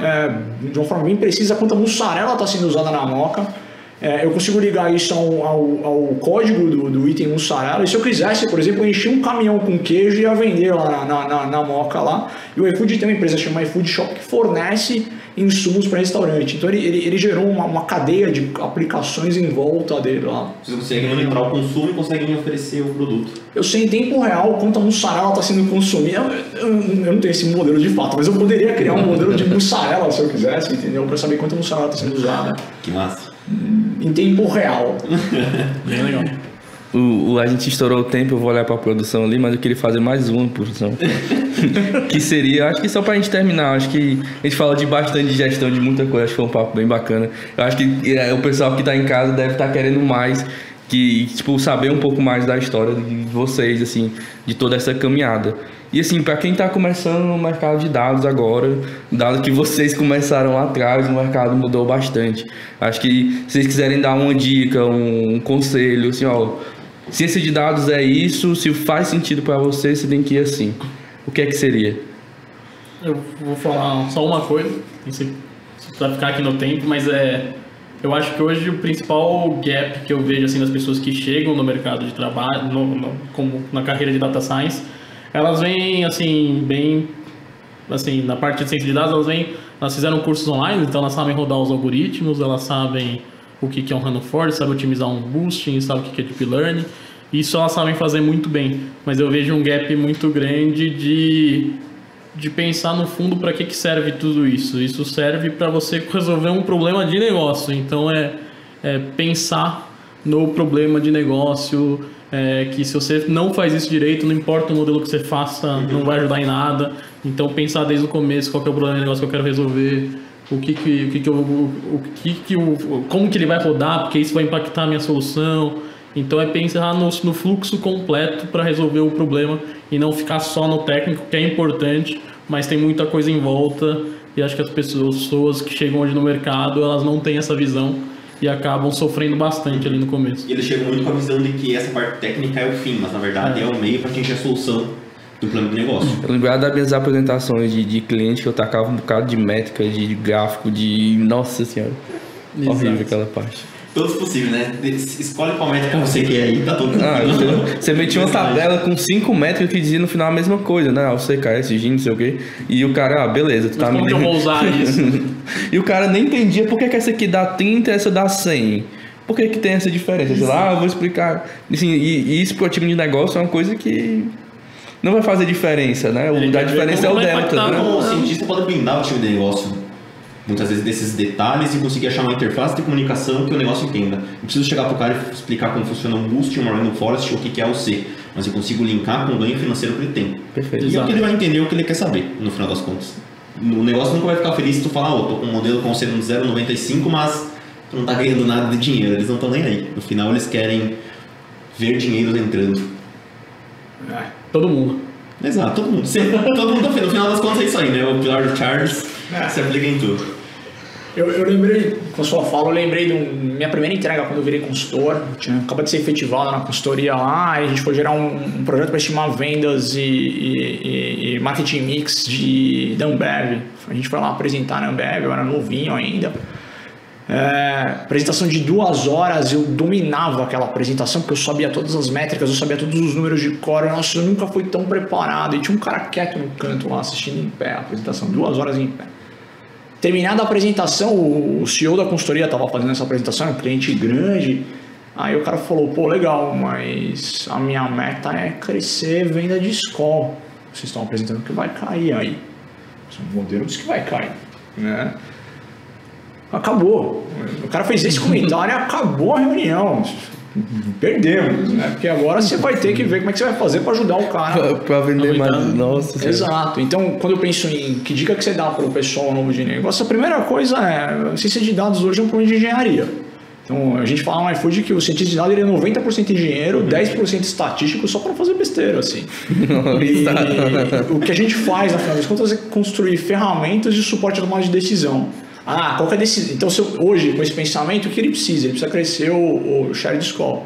de uma forma bem precisa quanta mussarela está sendo usada na Moca. Eu consigo ligar isso ao código do item mussarela, e se eu quisesse, por exemplo, encher um caminhão com queijo e ia vender lá na Moca lá. E o iFood tem uma empresa chamada iFood Shop que fornece insumos para restaurante. Então ele gerou uma cadeia de aplicações em volta dele lá. Vocês conseguem monitorar o consumo e conseguem oferecer o produto. Eu sei em tempo real quanto a mussarela está sendo consumida. Eu não tenho esse modelo de fato, mas eu poderia criar um modelo de mussarela se eu quisesse, entendeu? Para saber quanto a mussarela está sendo usada. Que massa. Em tempo real. Bem legal. A gente estourou o tempo, eu vou olhar para a produção ali, mas eu queria fazer mais uma produção. Que seria, acho que só para a gente terminar, acho que a gente fala de bastante gestão de muita coisa, acho que foi um papo bem bacana. Eu acho que o pessoal que está em casa deve estar querendo mais, saber um pouco mais da história de vocês, assim, de toda essa caminhada. E assim, para quem está começando no mercado de dados agora, dado que vocês começaram lá atrás, o mercado mudou bastante. Acho que se vocês quiserem dar uma dica, um conselho, assim, ciência de dados é isso, se faz sentido para você, você tem que ir assim. O que é que seria? Eu vou falar só uma coisa, se para ficar aqui no tempo, mas eu acho que hoje o principal gap que eu vejo assim das pessoas que chegam no mercado de trabalho, como na carreira de data science, elas vêm assim bem, assim na parte de ciência de dados elas fizeram cursos online, então elas sabem rodar os algoritmos, elas sabem o que é um random forest, sabem otimizar um boosting, sabem o que é deep learning. Isso elas sabem fazer muito bem, mas eu vejo um gap muito grande de pensar no fundo para que serve tudo isso. Isso serve para você resolver um problema de negócio, então é pensar no problema de negócio, que se você não faz isso direito, não importa o modelo que você faça, não vai ajudar em nada. Então pensar desde o começo qual que é o problema de negócio que eu quero resolver, como que ele vai rodar, porque isso vai impactar a minha solução. Então é pensar no fluxo completo para resolver o problema e não ficar só no técnico, que é importante, mas tem muita coisa em volta e acho que as pessoas que chegam hoje no mercado, elas não têm essa visão e acabam sofrendo bastante ali no começo. E eles chegam muito com a visão de que essa parte técnica é o fim, mas na verdade é o meio para atingir a solução do plano de negócio. Eu lembrava das minhas apresentações de cliente que eu tacava um bocado de métrica, de gráfico, Nossa Senhora. Exato. Horrível aquela parte. Todos possíveis, né? Escolhe qual métrica você quer aí, tá todo mundo. Você metia uma tabela com 5 métricas que dizia no final a mesma coisa, né? O CKS, GIN, não sei o quê. E o cara, beleza, tu tá me... Como que eu vou usar isso? E o cara nem entendia por que essa aqui dá 30 e essa dá 100. Por que tem essa diferença? Sei lá, eu vou explicar. Assim, e isso pro time de negócio é uma coisa que não vai fazer diferença, né? A diferença é o delta, né? Como cientista pode blindar o time de negócio muitas vezes desses detalhes e conseguir achar uma interface de comunicação que o negócio entenda. Não preciso chegar para o cara e explicar como funciona um boost, uma random forest ou o que é o C, mas eu consigo linkar com o ganho financeiro que ele tem. Perfeito. E é o que ele vai entender, o que ele quer saber, no final das contas. O negócio nunca vai ficar feliz se tu falar, tô com um modelo com C no 0,95, mas tu não tá ganhando nada de dinheiro, eles não estão nem aí. No final eles querem ver dinheiro entrando. Todo mundo. Exato, todo mundo. Todo mundo tá feliz. No final das contas é isso aí, né? O pilar do Charles se aplica em tudo. Eu lembrei, com a sua fala, eu lembrei da minha primeira entrega quando eu virei consultor. Tinha acabado de ser efetivado na consultoria lá e a gente foi gerar um projeto para estimar vendas e marketing mix da Ambev. A gente foi lá apresentar na Ambev, eu era novinho ainda. Apresentação de 2 horas, eu dominava aquela apresentação porque eu sabia todas as métricas, eu sabia todos os números de cor. Nossa, eu nunca fui tão preparado. E tinha um cara quieto no canto lá assistindo em pé a apresentação, 2 horas em pé. Terminada a apresentação, o CEO da consultoria estava fazendo essa apresentação, um cliente grande. Aí o cara falou, pô, legal, mas a minha meta é crescer venda de escola. Vocês estão apresentando que vai cair aí. O modelo diz que vai cair, né? Acabou. O cara fez esse comentário e acabou a reunião. Perdemos, né? Porque agora você vai ter que ver como é que você vai fazer para ajudar o cara. Para vender mais. Nossa. Exato. Então, quando eu penso em que dica que você dá para o pessoal novo de negócio, a primeira coisa a ciência de dados hoje é um problema de engenharia. Então, a gente fala no iFood que o cientista de dados ele é 90% engenheiro, 10% estatístico só para fazer besteira, assim. E o que a gente faz, na final das contas, é construir ferramentas de suporte à tomada de decisão. Qual que é a decisão? Então, hoje, com esse pensamento, o que ele precisa? Ele precisa crescer o share de escola.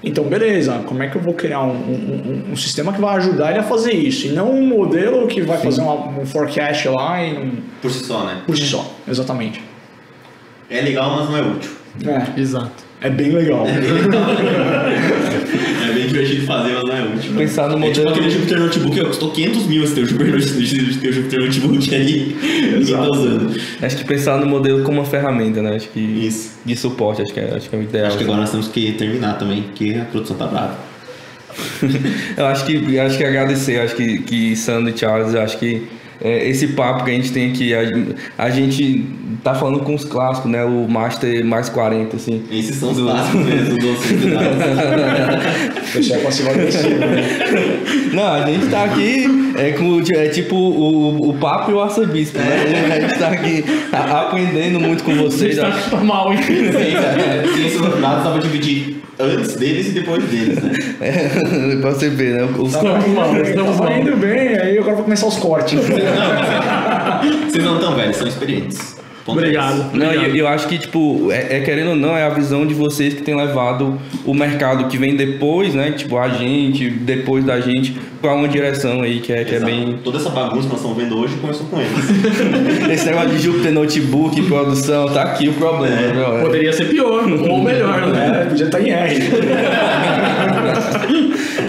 Então, beleza, como é que eu vou criar um sistema que vai ajudar ele a fazer isso? E não um modelo que vai fazer um forecast lá e... Por si só, né? Por si só, exatamente. É legal, mas não é útil. Exato. É bem legal. É bem divertido de fazer, mas não é útil. Pensar no modelo... tipo aquele Jupyter Notebook, custou 500 mil esse teu Jupyter Notebook aí. Ninguém tá usando. Acho que pensar no modelo como uma ferramenta, né? Acho que isso. De suporte, acho que é o ideal. Acho que agora nós temos que terminar também, porque a produção tá brava. Eu acho que agradecer, acho que Sandro e Charles, acho que esse papo que a gente tem aqui, a gente tá falando com os clássicos, né? O Master mais 40, assim. Esses são os clássicos mesmo, doces de dados. Pessoal passivo agressivo, né? Não, a gente tá aqui tipo o Papa e o Arcebispo, né? A gente tá aqui aprendendo muito com vocês. Tá mal, hein? Ciência dos dados dá pra dividir antes deles e depois deles, né? Pra você ver, né? Estamos indo bem, aí agora vou começar os cortes. Vocês não estão velhos, são experientes. Obrigado. Não, eu acho que, tipo, querendo ou não, é a visão de vocês que tem levado o mercado que vem depois, né? Tipo, a gente, depois da gente, pra uma direção aí que é bem... Toda essa bagunça que nós estamos vendo hoje começou com eles. Esse negócio de Jupyter Notebook, produção, tá aqui o problema, viu? Poderia ser pior, ou melhor, né? Podia estar em R.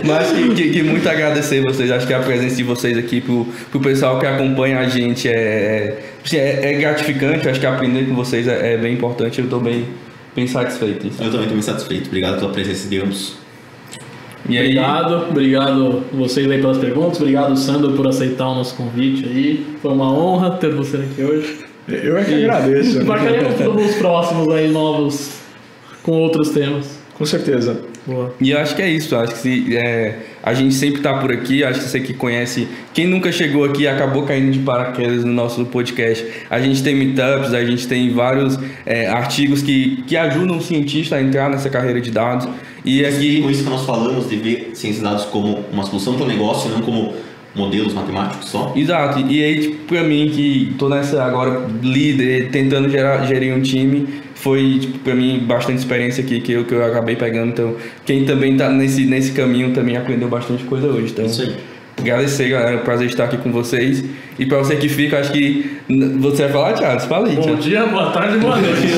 Mas que muito agradecer vocês. Acho que a presença de vocês aqui pro pessoal que acompanha a gente é gratificante. Acho que aprender com vocês é bem importante. Eu estou bem satisfeito. Eu também estou bem satisfeito. Obrigado pela presença de ambos. E aí... Obrigado vocês aí pelas perguntas. Obrigado, Sandro, por aceitar o nosso convite aí. Foi uma honra ter você aqui hoje. Eu é que agradeço. Marcaremos os próximos aí novos com outros temas. Com certeza. Boa. E eu acho que é isso. Acho que a gente sempre está por aqui. Acho que você que conhece, quem nunca chegou aqui acabou caindo de paraquedas no nosso podcast. A gente tem meetups, a gente tem vários artigos que ajudam o cientista a entrar nessa carreira de dados. E aqui... Com isso que nós falamos de ver ciência de dados como uma solução para o negócio, não como modelos matemáticos só. Exato. E aí, tipo, para mim, que tô nessa agora líder, tentando gerir um time, foi, tipo, para mim, bastante experiência aqui que eu acabei pegando. Então, quem também tá nesse caminho também aprendeu bastante coisa hoje. Então, isso aí. Agradecer, galera. Prazer estar aqui com vocês. E para você que fica, acho que você vai falar, Thiago. Fala aí, Bom dia, boa tarde, boa noite.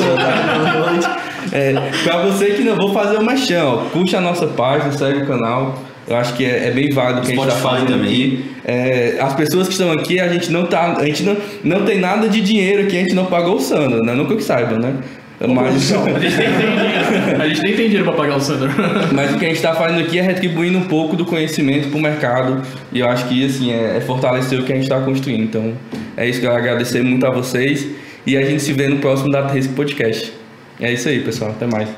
Para você que não, vou fazer uma chão, curte a nossa página, segue o canal. Eu acho que é bem válido o que a gente está fazendo também. Aqui. As pessoas que estão aqui, a gente não tem nada de dinheiro aqui, a gente não pagou o Sandro, né? Nunca que saiba, né? Mas... A gente nem tem dinheiro para pagar o Sandro. Mas o que a gente está fazendo aqui é retribuindo um pouco do conhecimento para o mercado. E eu acho que assim, é fortalecer o que a gente está construindo. Então é isso que eu quero agradecer muito a vocês. E a gente se vê no próximo Data Risk Podcast. É isso aí, pessoal. Até mais.